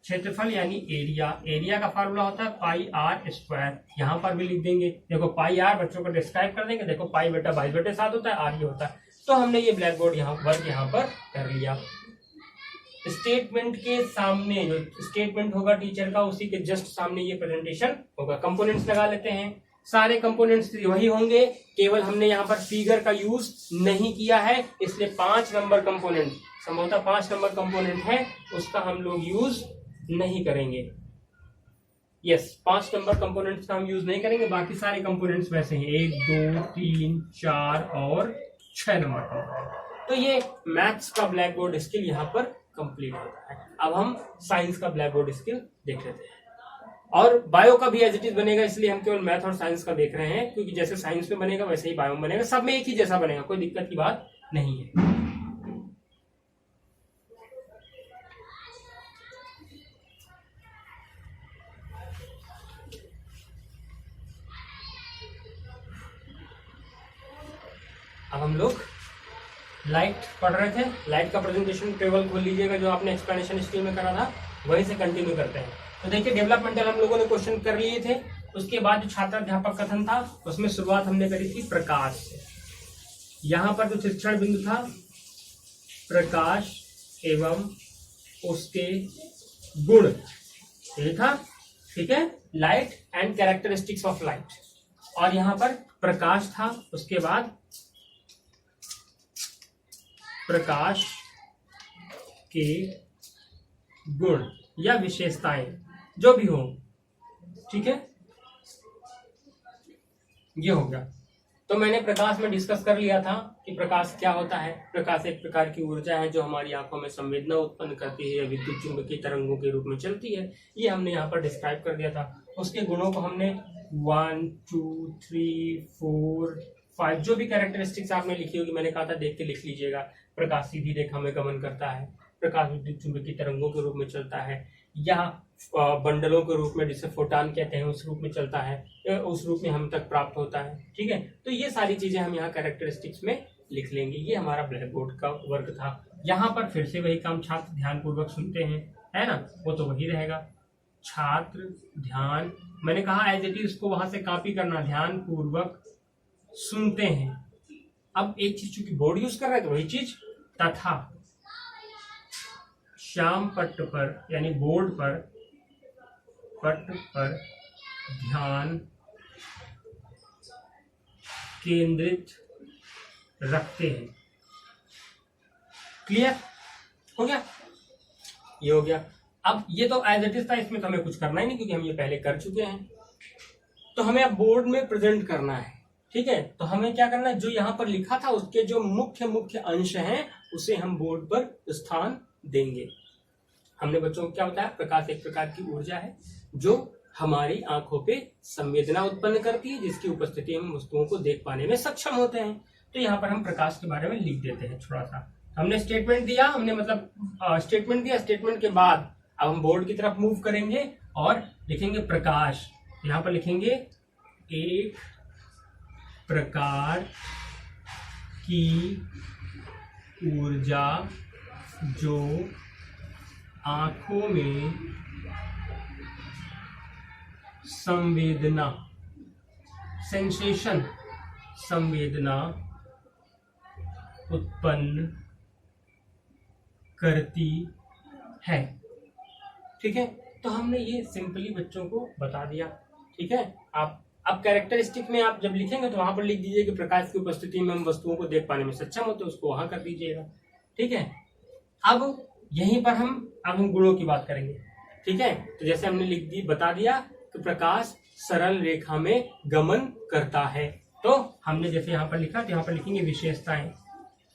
क्षेत्रफल यानी एरिया, एरिया का फार्मूला होता है पाई आर स्क्वायर। यहां पर भी लिख देंगे, देखो पाई आर बच्चों को डिस्क्राइब कर देंगे, देखो पाई बटा 22/7 होता है, आर ये होता है। तो हमने ये ब्लैक बोर्ड वर्क यहाँ पर कर लिया। स्टेटमेंट के सामने जो स्टेटमेंट होगा टीचर का, उसी के जस्ट सामने ये प्रेजेंटेशन होगा। कंपोनेंट्स लगा लेते हैं, सारे कंपोनेंट्स वही होंगे, केवल हमने यहाँ पर फिगर का यूज नहीं किया है, इसलिए 5 नंबर कंपोनेंट, संभवतः 5 नंबर कंपोनेंट है, उसका हम लोग यूज नहीं करेंगे। यस, 5 नंबर कंपोनेंट्स का हम यूज नहीं करेंगे, बाकी सारे कंपोनेंट्स वैसे हैं, 1 2 3 4 और 6 नंबर का। तो ये मैथ्स का ब्लैक बोर्ड स्किल यहाँ पर कंप्लीट होता है। अब हम साइंस का ब्लैक बोर्ड स्किल देख लेते हैं, और बायो का भी एज इट इज बनेगा, इसलिए हम केवल मैथ और साइंस का देख रहे हैं, क्योंकि जैसे साइंस में बनेगा वैसे ही बायो में बनेगा, सब में एक ही जैसा बनेगा, कोई दिक्कत की बात नहीं है। अब हम लोग लाइट पढ़ रहे थे, लाइट का प्रेजेंटेशन टेबल खोल लीजिएगा, जो आपने एक्सप्लेनेशन स्किल में करा था वहीं से कंटिन्यू करते हैं। तो देखिए डेवलपमेंटल हम लोगों ने क्वेश्चन कर लिए थे, उसके बाद जो छात्राध्यापक कथन था उसमें शुरुआत हमने करी थी प्रकाश से। यहाँ पर जो शिक्षण बिंदु था प्रकाश एवं उसके गुण, ये था, ठीक है, light and characteristics of light. और यहाँ पर प्रकाश था, उसके बाद प्रकाश के गुण या विशेषताएं जो भी हो, ठीक है, ये हो गया। तो मैंने प्रकाश में डिस्कस कर लिया था कि प्रकाश क्या होता है। प्रकाश एक प्रकार की ऊर्जा है जो हमारी आंखों में संवेदना उत्पन्न करती है या विद्युत चुंबकीय तरंगों के रूप में चलती है, ये हमने यहाँ पर डिस्क्राइब कर दिया था। उसके गुणों को हमने 1 2 3 4 5 जो भी कैरेक्टरिस्टिक्स आपने लिखी होगी, मैंने कहा था देख के लिख लीजिएगा। प्रकाश सीधी रेखा में गमन करता है, प्रकाश विद्युत चुंबकीय तरंगों के रूप में चलता है, या बंडलों के रूप में जिसे फोटान कहते हैं उस रूप में चलता है, उस रूप में हम तक प्राप्त होता है, ठीक है। तो ये सारी चीजें हम यहाँ कैरेक्टरिस्टिक्स में लिख लेंगे। ये हमारा ब्लैक बोर्ड का वर्क था। यहाँ पर फिर से वही काम छात्र ध्यान पूर्वक सुनते हैं, है ना, वो तो वही रहेगा। छात्र ध्यान, मैंने कहा एज इट इज इसको वहां से कॉपी करना, ध्यान पूर्वक सुनते हैं। अब एक चीज चूंकि बोर्ड यूज कर रहे हैं तो वही चीज, तथा श्याम पट्ट पर यानी बोर्ड पर, पट्ट पर ध्यान केंद्रित रखते हैं। क्लियर हो गया, ये हो गया। अब ये तो एज इट इज था, इसमें तो हमें कुछ करना ही नहीं क्योंकि हम ये पहले कर चुके हैं। तो हमें अब बोर्ड में प्रेजेंट करना है, ठीक है। तो हमें क्या करना है, जो यहाँ पर लिखा था उसके जो मुख्य मुख्य अंश हैं उसे हम बोर्ड पर स्थान देंगे। हमने बच्चों को क्या बताया, प्रकाश एक प्रकार की ऊर्जा है जो हमारी आंखों पे संवेदना उत्पन्न करती है, जिसकी उपस्थिति हम वस्तुओं को देख पाने में सक्षम होते हैं। तो यहाँ पर हम प्रकाश के बारे में लिख देते हैं थोड़ा सा। हमने स्टेटमेंट दिया, हमने मतलब स्टेटमेंट दिया, स्टेटमेंट के बाद अब हम बोर्ड की तरफ मूव करेंगे और लिखेंगे प्रकाश। यहाँ पर लिखेंगे एक प्रकार की ऊर्जा जो आंखों में संवेदना सेंसेशन संवेदना उत्पन्न करती है। ठीक है, तो हमने ये सिंपली बच्चों को बता दिया। ठीक है, आप अब कैरेक्टरिस्टिक में आप जब लिखेंगे तो वहां पर लिख दीजिए कि प्रकाश की उपस्थिति में हम वस्तुओं को देख पाने में सक्षम होते हैं, उसको वहां कर दीजिएगा। ठीक है, अब यहीं पर हम गुणों की बात करेंगे। ठीक है, तो जैसे हमने लिख दी बता दिया कि प्रकाश सरल रेखा में गमन करता है, तो हमने जैसे यहाँ पर लिखा तो यहाँ पर लिखेंगे विशेषताएं।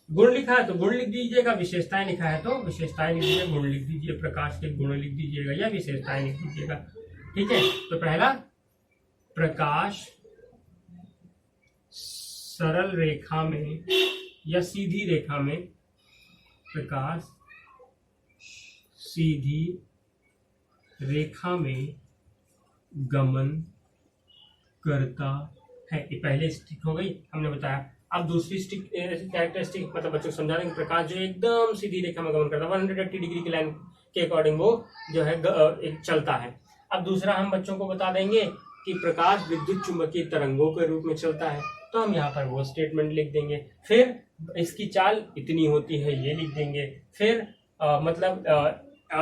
गुण लिखा है तो गुण लिख दीजिएगा, विशेषताएं लिखा है तो विशेषताएं लिख दीजिए, गुण लिख दीजिए, प्रकाश के गुण लिख दीजिएगा या विशेषताएं लिख दीजिएगा। ठीक है, तो पहला प्रकाश सरल रेखा में या सीधी रेखा में, प्रकाश सीधी रेखा में गमन करता है। ये पहले स्टिक हो गई, हमने बताया। अब दूसरी स्टिक कैरेक्टरिस्टिक मतलब बच्चों को समझा देंगे, प्रकाश जो एकदम सीधी रेखा में गमन करता है, 180 डिग्री की लाइन के अकॉर्डिंग वो जो है एक चलता है। अब दूसरा हम बच्चों को बता देंगे कि प्रकाश विद्युत चुंबकीय तरंगों के रूप में चलता है, तो हम यहाँ पर वो स्टेटमेंट लिख देंगे। फिर इसकी चाल इतनी होती है, ये लिख देंगे। फिर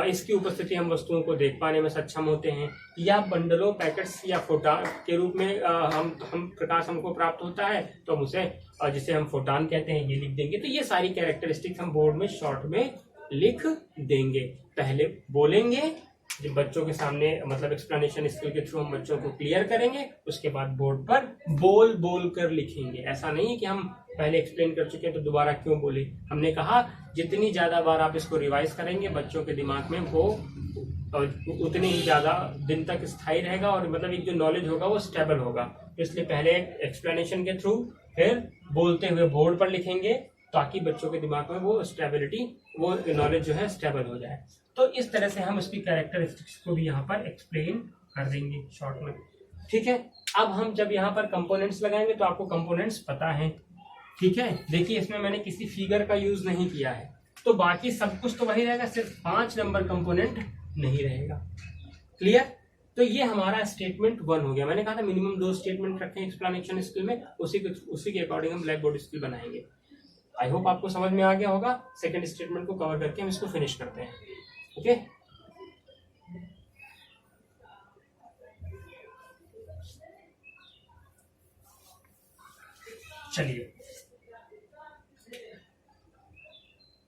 इसकी उपस्थिति हम वस्तुओं को देख पाने में सक्षम होते हैं, या बंडलों पैकेट्स या फोटॉन के रूप में हम प्रकाश हमको प्राप्त होता है, तो हम उसे जिसे हम फोटॉन कहते हैं ये लिख देंगे। तो ये सारी कैरेक्टरिस्टिक्स हम बोर्ड में शॉर्ट में लिख देंगे। पहले बोलेंगे जब बच्चों के सामने मतलब एक्सप्लेनेशन स्किल के थ्रू हम बच्चों को क्लियर करेंगे, उसके बाद बोर्ड पर बोल बोल कर लिखेंगे। ऐसा नहीं है कि हम पहले एक्सप्लेन कर चुके हैं तो दोबारा क्यों बोले। हमने कहा जितनी ज्यादा बार आप इसको रिवाइज करेंगे बच्चों के दिमाग में वो उतने ही ज्यादा दिन तक स्थायी रहेगा, और मतलब एक जो नॉलेज होगा वो स्टेबल होगा। इसलिए पहले एक्सप्लेनेशन के थ्रू फिर बोलते हुए बोर्ड पर लिखेंगे, ताकि बच्चों के दिमाग में वो स्टेबिलिटी वो नॉलेज जो है स्टेबल हो जाए। तो इस तरह से हम उसकी कैरेक्टरिस्टिक्स को भी यहाँ पर एक्सप्लेन कर देंगे शॉर्ट में। ठीक है, अब हम जब यहाँ पर कंपोनेंट्स लगाएंगे तो आपको कंपोनेंट्स पता है। ठीक है, देखिए इसमें मैंने किसी फिगर का यूज नहीं किया है, तो बाकी सब कुछ तो वही रहेगा, सिर्फ 5 नंबर कंपोनेंट नहीं रहेगा। क्लियर? तो ये हमारा स्टेटमेंट 1 हो गया। मैंने कहा था मिनिमम 2 स्टेटमेंट रखें एक्सप्लेनेशन स्किल में, उसी के अकॉर्डिंग हम ब्लैक बोर्ड स्किल बनाएंगे। आई होप आपको समझ में आ गया होगा। सेकंड स्टेटमेंट को कवर करके हम इसको फिनिश करते हैं। ओके, चलिए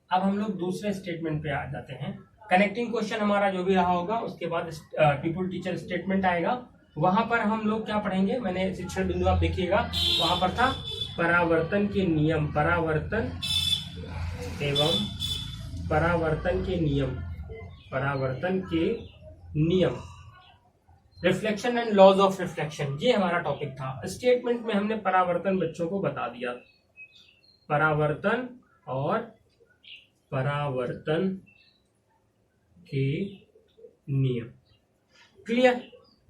अब हम लोग दूसरे स्टेटमेंट पे आ जाते हैं। कनेक्टिंग क्वेश्चन हमारा जो भी रहा होगा, उसके बाद पीपुल टीचर स्टेटमेंट आएगा। वहां पर हम लोग क्या पढ़ेंगे, मैंने शिक्षण बिंदु आप देखिएगा वहां पर था परावर्तन के नियम, परावर्तन एवं परावर्तन के नियम, परावर्तन के नियम, reflection and laws of reflection, ये हमारा टॉपिक था। स्टेटमेंट में हमने परावर्तन बच्चों को बता दिया, परावर्तन और परावर्तन के नियम। क्लियर?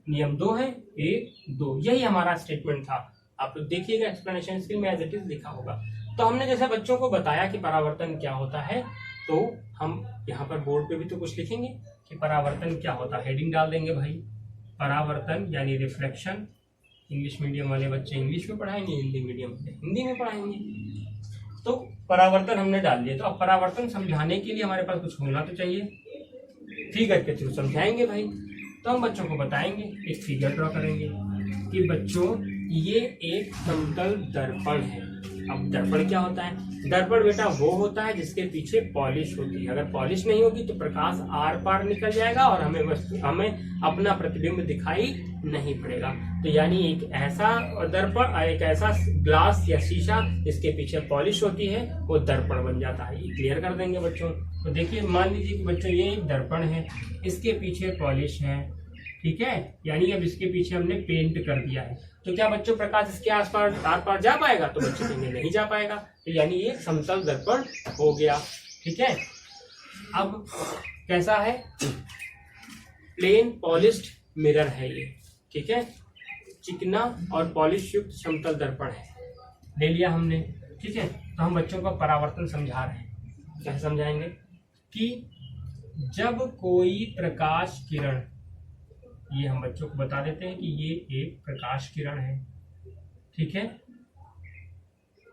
नियम 2 है, 1 2, यही हमारा स्टेटमेंट था। आप लोग देखिएगा एक्सप्लेनेशन स्किल में एज इट इज लिखा होगा। तो हमने जैसे बच्चों को बताया कि परावर्तन क्या होता है, तो हम यहाँ पर बोर्ड पे भी तो कुछ लिखेंगे कि परावर्तन क्या होता है। हेडिंग डाल देंगे भाई, परावर्तन यानी रिफ्लेक्शन। इंग्लिश मीडियम वाले बच्चे इंग्लिश में पढ़ाएंगे, हिंदी मीडियम वाले हिंदी में पढ़ाएंगे। तो परावर्तन हमने डाल दिया। तो अब परावर्तन समझाने के लिए हमारे पास कुछ होना तो चाहिए, फिगर के थ्रू समझाएंगे भाई। तो हम बच्चों को बताएंगे, एक फिगर ड्रॉ करेंगे कि बच्चों ये एक समतल दर्पण है। अब दर्पण क्या होता है? दर्पण बेटा वो होता है जिसके पीछे पॉलिश होती है। अगर पॉलिश नहीं होगी तो प्रकाश आर पार निकल जाएगा और हमें अपना प्रतिबिंब दिखाई नहीं पड़ेगा। तो यानी एक ऐसा दर्पण, एक ऐसा ग्लास या शीशा जिसके पीछे पॉलिश होती है वो दर्पण बन जाता है। ये क्लियर कर देंगे बच्चों। तो देखिए मान लीजिए कि बच्चों ये एक दर्पण है, इसके पीछे पॉलिश है, ठीक है, यानी अब इसके पीछे हमने पेंट कर दिया है। तो क्या बच्चों प्रकाश इसके आसपास आर पार जा पाएगा? तो बच्चे कहेंगे नहीं जा पाएगा। तो यानी ये समतल दर्पण हो गया। ठीक है, अब कैसा है? प्लेन पॉलिश्ड मिरर है ये। ठीक है, चिकना और पॉलिश युक्त समतल दर्पण है। ले लिया हमने, ठीक है। तो हम बच्चों को परावर्तन समझा रहे हैं। कैसे समझाएंगे कि जब कोई प्रकाश किरण, ये हम बच्चों को बता देते हैं कि ये एक प्रकाश किरण है, ठीक है।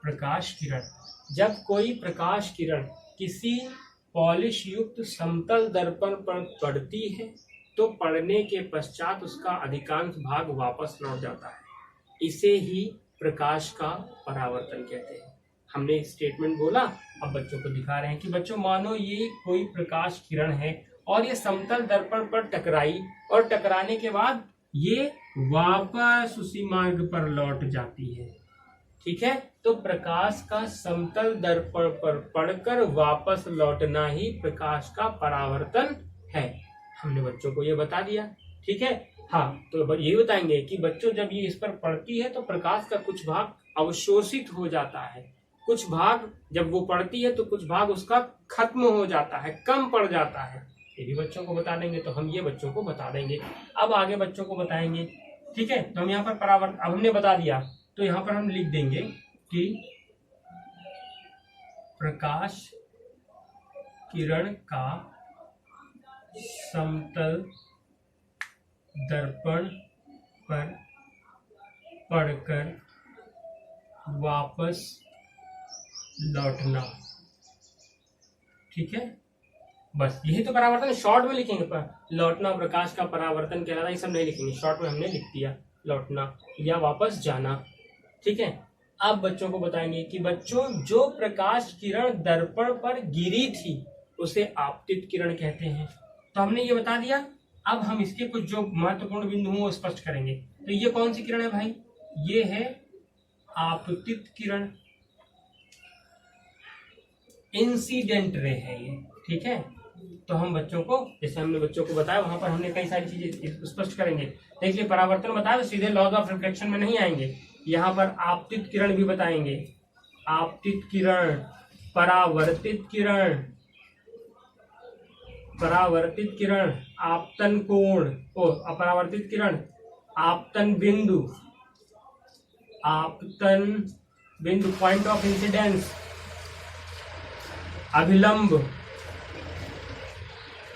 प्रकाश किरण, जब कोई प्रकाश किरण किसी पॉलिश युक्त समतल दर्पण पर पड़ती है तो पड़ने के पश्चात उसका अधिकांश भाग वापस लौट जाता है। इसे ही प्रकाश का परावर्तन कहते हैं। हमने स्टेटमेंट बोला, अब बच्चों को दिखा रहे हैं कि बच्चों मानो ये कोई प्रकाश किरण है और ये समतल दर्पण पर टकराई और टकराने के बाद ये वापस उसी मार्ग पर लौट जाती है, ठीक है। तो प्रकाश का समतल दर्पण पर पड़कर वापस लौटना ही प्रकाश का परावर्तन है। हमने बच्चों को ये बता दिया, ठीक है। हाँ, तो ये बताएंगे कि बच्चों जब ये इस पर पड़ती है तो प्रकाश का कुछ भाग अवशोषित हो जाता है, कुछ भाग जब वो पड़ती है तो कुछ भाग उसका खत्म हो जाता है, कम पड़ जाता है। ये भी बच्चों को बता देंगे, तो हम ये बच्चों को बता देंगे। अब आगे बच्चों को बताएंगे, ठीक है। तो हम यहाँ पर परावर्तन अब हमने बता दिया, तो यहाँ पर हम लिख देंगे कि प्रकाश किरण का समतल दर्पण पर पड़कर वापस लौटना, ठीक है। बस यही तो परावर्तन, शॉर्ट में लिखेंगे। पर लौटना प्रकाश का परावर्तन कहलाता है, ये सब नहीं लिखेंगे, शॉर्ट में हमने लिख दिया लौटना या वापस जाना, ठीक है। अब बच्चों को बताएंगे कि बच्चों जो प्रकाश किरण दर्पण पर गिरी थी उसे आपतित किरण कहते हैं। तो हमने ये बता दिया। अब हम इसके कुछ जो महत्वपूर्ण बिंदु हैं वो स्पष्ट करेंगे। तो ये कौन सी किरण है भाई? ये है आपतित किरण, इंसिडेंट रे है ये, ठीक है। तो हम बच्चों को, जैसे हमने बच्चों को बताया, वहां पर हमने कई सारी चीजें स्पष्ट करेंगे। देखिए परावर्तन बताया तो सीधे लॉज ऑफ रिफ्लेक्शन में नहीं आएंगे, यहाँ पर आपतित किरण भी बताएंगे। आपतित किरण, परावर्तित किरण, परावर्तित किरण, आपतन कोण, अपरावर्तित किरण, आपतन बिंदु, आपतन बिंदु पॉइंट ऑफ इंसिडेंस, अभिलंब,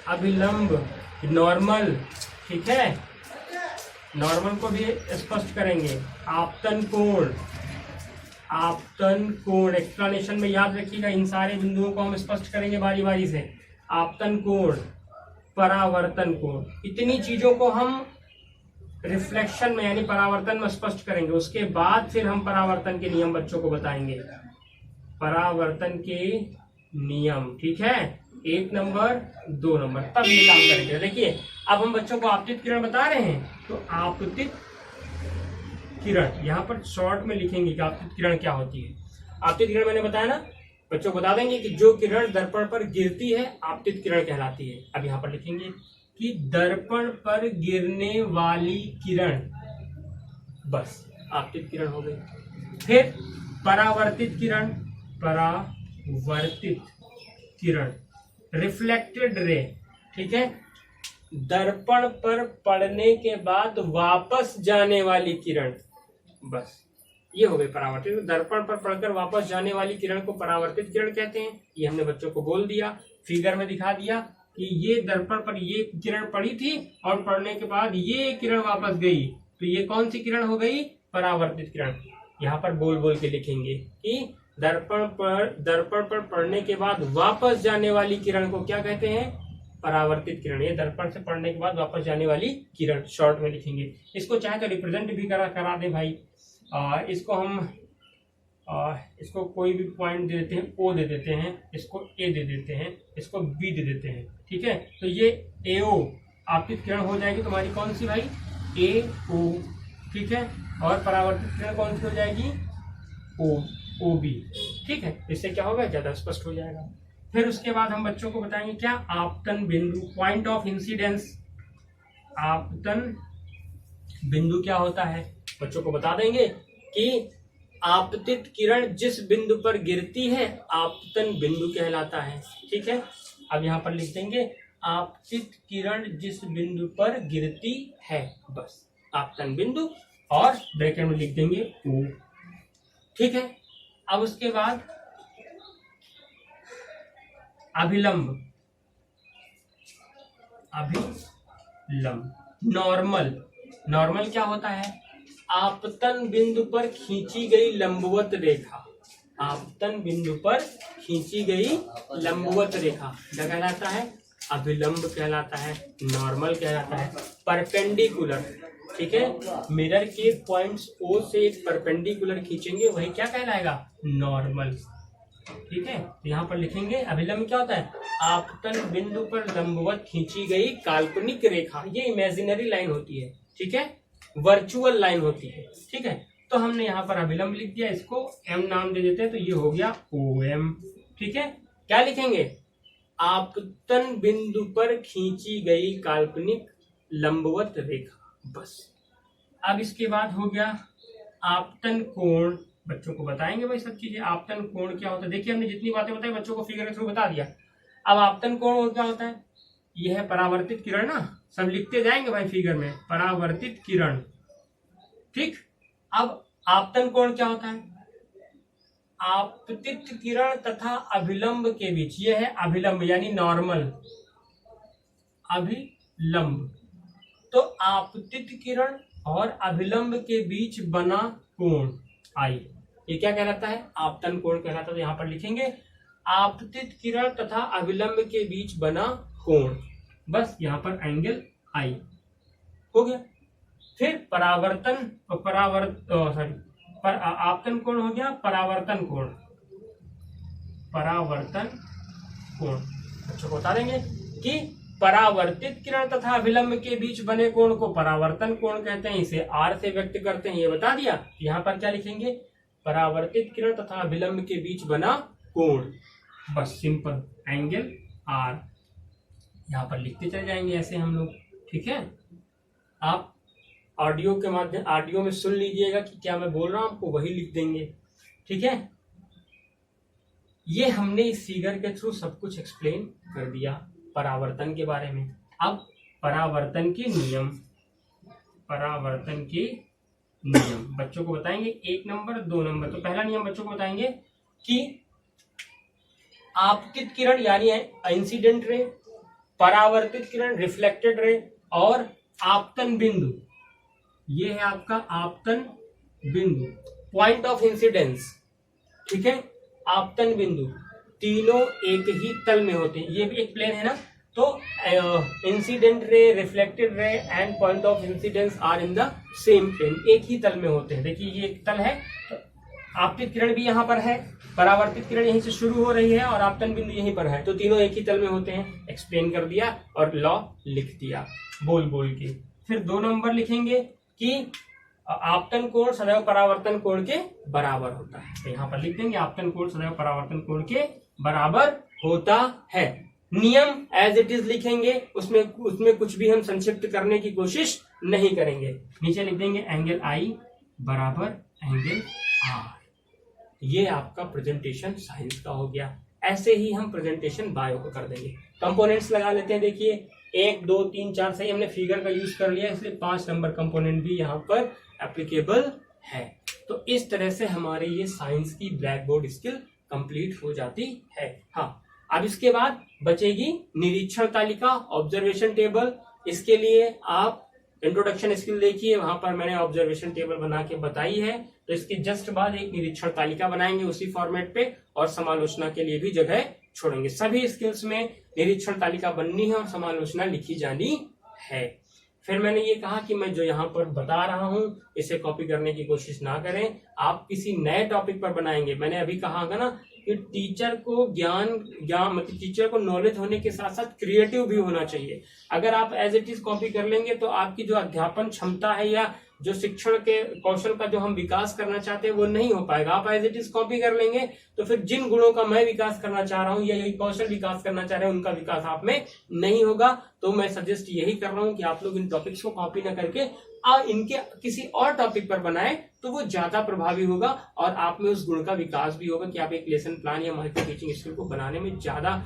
अभिलंब, नॉर्मल, ठीक है। नॉर्मल को भी स्पष्ट करेंगे। आपतन कोण, आपतन कोण, एक्सप्लेनेशन में याद रखिएगा, इन सारे बिंदुओं को हम स्पष्ट करेंगे बारी बारी से। आपतन कोण, परावर्तन कोण, इतनी चीजों को हम रिफ्लेक्शन में यानी परावर्तन में स्पष्ट करेंगे। उसके बाद फिर हम परावर्तन के नियम बच्चों को बताएंगे, परावर्तन के नियम, ठीक है। 1 नंबर 2 नंबर, तब ये काम करेंगे। देखिए अब हम बच्चों को आपतित किरण बता रहे हैं, तो आपतित किरण यहाँ पर शॉर्ट में लिखेंगे कि आपतित किरण क्या होती है। आपतित किरण मैंने बताया ना, बच्चों को बता देंगे कि जो किरण दर्पण पर गिरती है आपतित किरण कहलाती है। अब यहाँ पर लिखेंगे कि दर्पण पर गिरने वाली किरण, बस आपतित किरण हो गई। फिर परावर्तित किरण, परावर्तित किरण, रिफ्लेक्टेड रे, ठीक है। दर्पण पर पड़ने के बाद वापस जाने वाली किरण, बस ये हो गई परावर्तित। दर्पण पर पड़कर वापस जाने वाली किरण को परावर्तित किरण कहते हैं। ये हमने बच्चों को बोल दिया, फिगर में दिखा दिया कि ये दर्पण पर ये किरण पड़ी थी और पड़ने के बाद ये किरण वापस गई, तो ये कौन सी किरण हो गई? परावर्तित किरण। यहाँ पर बोल बोल के लिखेंगे कि दर्पण पर पड़ने के बाद वापस जाने वाली किरण को क्या कहते हैं? परावर्तित किरण। ये दर्पण से पड़ने के बाद वापस जाने वाली किरण, शॉर्ट में लिखेंगे। इसको चाहे तो रिप्रेजेंट भी करा दे भाई। इसको हम इसको कोई भी पॉइंट दे देते हैं, ओ दे देते हैं, इसको ए दे देते हैं, इसको बी दे देते हैं, ठीक है। तो ये AO आपतित किरण हो जाएगी तुम्हारी कौन सी भाई? AO, ठीक है। और परावर्तित किरण कौन सी हो जाएगी? OB, ठीक है। इससे क्या होगा? ज्यादा स्पष्ट हो जाएगा। फिर उसके बाद हम बच्चों को बताएंगे क्या? आपतन बिंदु, पॉइंट ऑफ इंसिडेंस। आपतन बिंदु क्या होता है? बच्चों को बता देंगे कि आपतित किरण जिस बिंदु पर गिरती है आपतन बिंदु कहलाता है, ठीक है। अब यहाँ पर लिख देंगे आपतित किरण जिस बिंदु पर गिरती है, बस आपतन बिंदु, और ब्रैकेट में लिख देंगे O, ठीक है। अब उसके बाद अभिलंब, नॉर्मल। नॉर्मल क्या होता है? आपतन बिंदु पर खींची गई लंबवत रेखा, आपतन बिंदु पर खींची गई लंबवत रेखा क्या कहलाता है? अभिलंब कहलाता है, नॉर्मल कहलाता है। परपेंडिकुलर, ठीक है, मिरर के पॉइंट्स ओ से एक परपेंडिकुलर खींचेंगे वही क्या कहलाएगा? नॉर्मल। ठीक है, तो यहाँ पर लिखेंगे अभिलंब क्या होता है? आपतन बिंदु पर लंबवत खींची गई काल्पनिक रेखा, ये इमेजिनरी लाइन होती है, ठीक है, वर्चुअल लाइन होती है। ठीक है, तो हमने यहाँ पर अभिलंब लिख दिया, इसको एम नाम दे देते हैं, तो ये हो गया ओ एम। ठीक है, क्या लिखेंगे? आपतन बिंदु पर खींची गई काल्पनिक लंबवत रेखा, बस। अब इसके बाद हो गया आपतन कोण, बच्चों को बताएंगे भाई सब चीजें। आपतन कोण क्या होता है? देखिए हमने जितनी बातें बताई बच्चों को फिगर के थ्रू बता दिया। अब आपतन कोण क्या होता है? यह है परावर्तित किरण ना, सब लिखते जाएंगे भाई फिगर में, परावर्तित किरण। ठीक, अब आपतन कोण क्या होता है? आपतित किरण तथा अभिलंब के बीच, यह है अभिलंब यानी नॉर्मल, अभिलंब। तो आपतित किरण और अभिलंब के बीच बना कोण आई, ये क्या कहलाता है? आपतन कोण कहलाता है। तो यहां पर लिखेंगे आपतित किरण तथा अभिलंब के बीच बना कोण, बस यहां पर एंगल आई हो गया। फिर परावर्तन, आपतन कोण हो गया, परावर्तन कोण, परावर्तन कोण। बच्चों को बता देंगे कि परावर्तित किरण तथा अभिलंब के बीच बने कोण को परावर्तन कोण कहते हैं, इसे आर से व्यक्त करते हैं, ये बता दिया। यहाँ पर क्या लिखेंगे? परावर्तित किरण तथा अभिलंब के बीच बना कोण, बस सिंपल एंगल आर। यहाँ पर लिखते चले जाएंगे ऐसे हम लोग। ठीक है, आप ऑडियो के माध्यम, ऑडियो में सुन लीजिएगा कि क्या मैं बोल रहा हूं, आपको वही लिख देंगे। ठीक है, ये हमने इस फिगर के थ्रू सब कुछ एक्सप्लेन कर दिया परावर्तन के बारे में। अब परावर्तन के नियम, परावर्तन के नियम बच्चों को बताएंगे, 1 नंबर 2 नंबर। तो पहला नियम बच्चों को बताएंगे कि आपतित किरण यानी इंसिडेंट रे, परावर्तित किरण रिफ्लेक्टेड रे, और आपतन बिंदु, ये है आपका आपतन बिंदु, पॉइंट ऑफ इंसिडेंस। ठीक है, आपतन बिंदु तीनों एक ही तल में होते हैं। ये भी एक प्लेन है ना, तो incident ray, reflected ray and point of incidence are in the same plane, एक ही तल में होते हैं। देखिए ये एक तल है, तो आपतित किरण भी यहाँ पर है, परावर्तित किरण यहीं से शुरू हो रही है और आपतन बिंदु यहीं पर है, तो तीनों एक ही तल में होते हैं। एक्सप्लेन कर दिया और लॉ लिख दिया बोल बोल के। फिर 2 नंबर लिखेंगे कि आपतन कोण सदैव परावर्तन कोण के बराबर होता है, तो यहाँ पर लिख देंगे आपतन कोण सदैव परावर्तन कोण के बराबर होता है। नियम एज इट इज लिखेंगे, उसमें कुछ भी हम संक्षिप्त करने की कोशिश नहीं करेंगे। नीचे लिख देंगे एंगल आई बराबर एंगल आर। ये आपका प्रेजेंटेशन साइंस का हो गया। ऐसे ही हम प्रेजेंटेशन बायो को कर देंगे। कंपोनेंट्स लगा लेते हैं। देखिए 1 2 3 4 सही हमने फिगर का यूज कर लिया, इसलिए 5 नंबर कंपोनेंट भी यहाँ पर एप्लीकेबल है। तो इस तरह से हमारे ये साइंस की ब्लैक बोर्ड स्किल कंप्लीट हो जाती है। हाँ, अब इसके बाद बचेगी निरीक्षण तालिका, ऑब्जर्वेशन टेबल। इसके लिए आप इंट्रोडक्शन स्किल देखिए, वहां पर मैंने ऑब्जर्वेशन टेबल बना के बताई है। तो इसके जस्ट बाद एक निरीक्षण तालिका बनाएंगे उसी फॉर्मेट पे, और समालोचना के लिए भी जगह छोड़ेंगे। सभी स्किल्स में निरीक्षण तालिका बननी है और समालोचना लिखी जानी है। फिर मैंने ये कहा कि मैं जो यहाँ पर बता रहा हूँ इसे कॉपी करने की कोशिश ना करें, आप किसी नए टॉपिक पर बनाएंगे। मैंने अभी कहा था ना कि टीचर को ज्ञान मतलब टीचर को नॉलेज होने के साथ साथ क्रिएटिव भी होना चाहिए। अगर आप एज इट इज कॉपी कर लेंगे तो आपकी जो अध्यापन क्षमता है या जो शिक्षण के कौशल का जो हम विकास करना चाहते हैं वो नहीं हो पाएगा। आप एज इट इज कॉपी कर लेंगे तो फिर जिन गुणों का मैं विकास करना चाह रहा हूँ या यही कौशल विकास करना चाह रहे हैं उनका विकास आप में नहीं होगा। तो मैं सजेस्ट यही कर रहा हूँ कि आप लोग इन टॉपिक्स को कॉपी ना करके इनके किसी और टॉपिक पर बनाए तो वो ज्यादा प्रभावी होगा और आप में उस गुण का विकास भी होगा कि आप एक लेसन प्लान या माइक्रो टीचिंग स्किल को बनाने में ज्यादा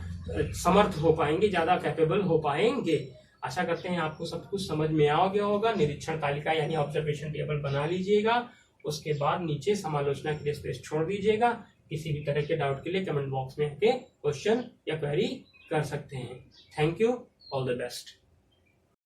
समर्थ हो पाएंगे, ज्यादा कैपेबल हो पाएंगे। आशा करते हैं आपको सब कुछ समझ में आ गया होगा। निरीक्षण तालिका यानी ऑब्जर्वेशन टेबल बना लीजिएगा उसके बाद नीचे समालोचना के लिए स्पेस छोड़ दीजिएगा। किसी भी तरह के डाउट के लिए कमेंट बॉक्स में आके क्वेश्चन या क्वेरी कर सकते हैं। Thank you, all the best.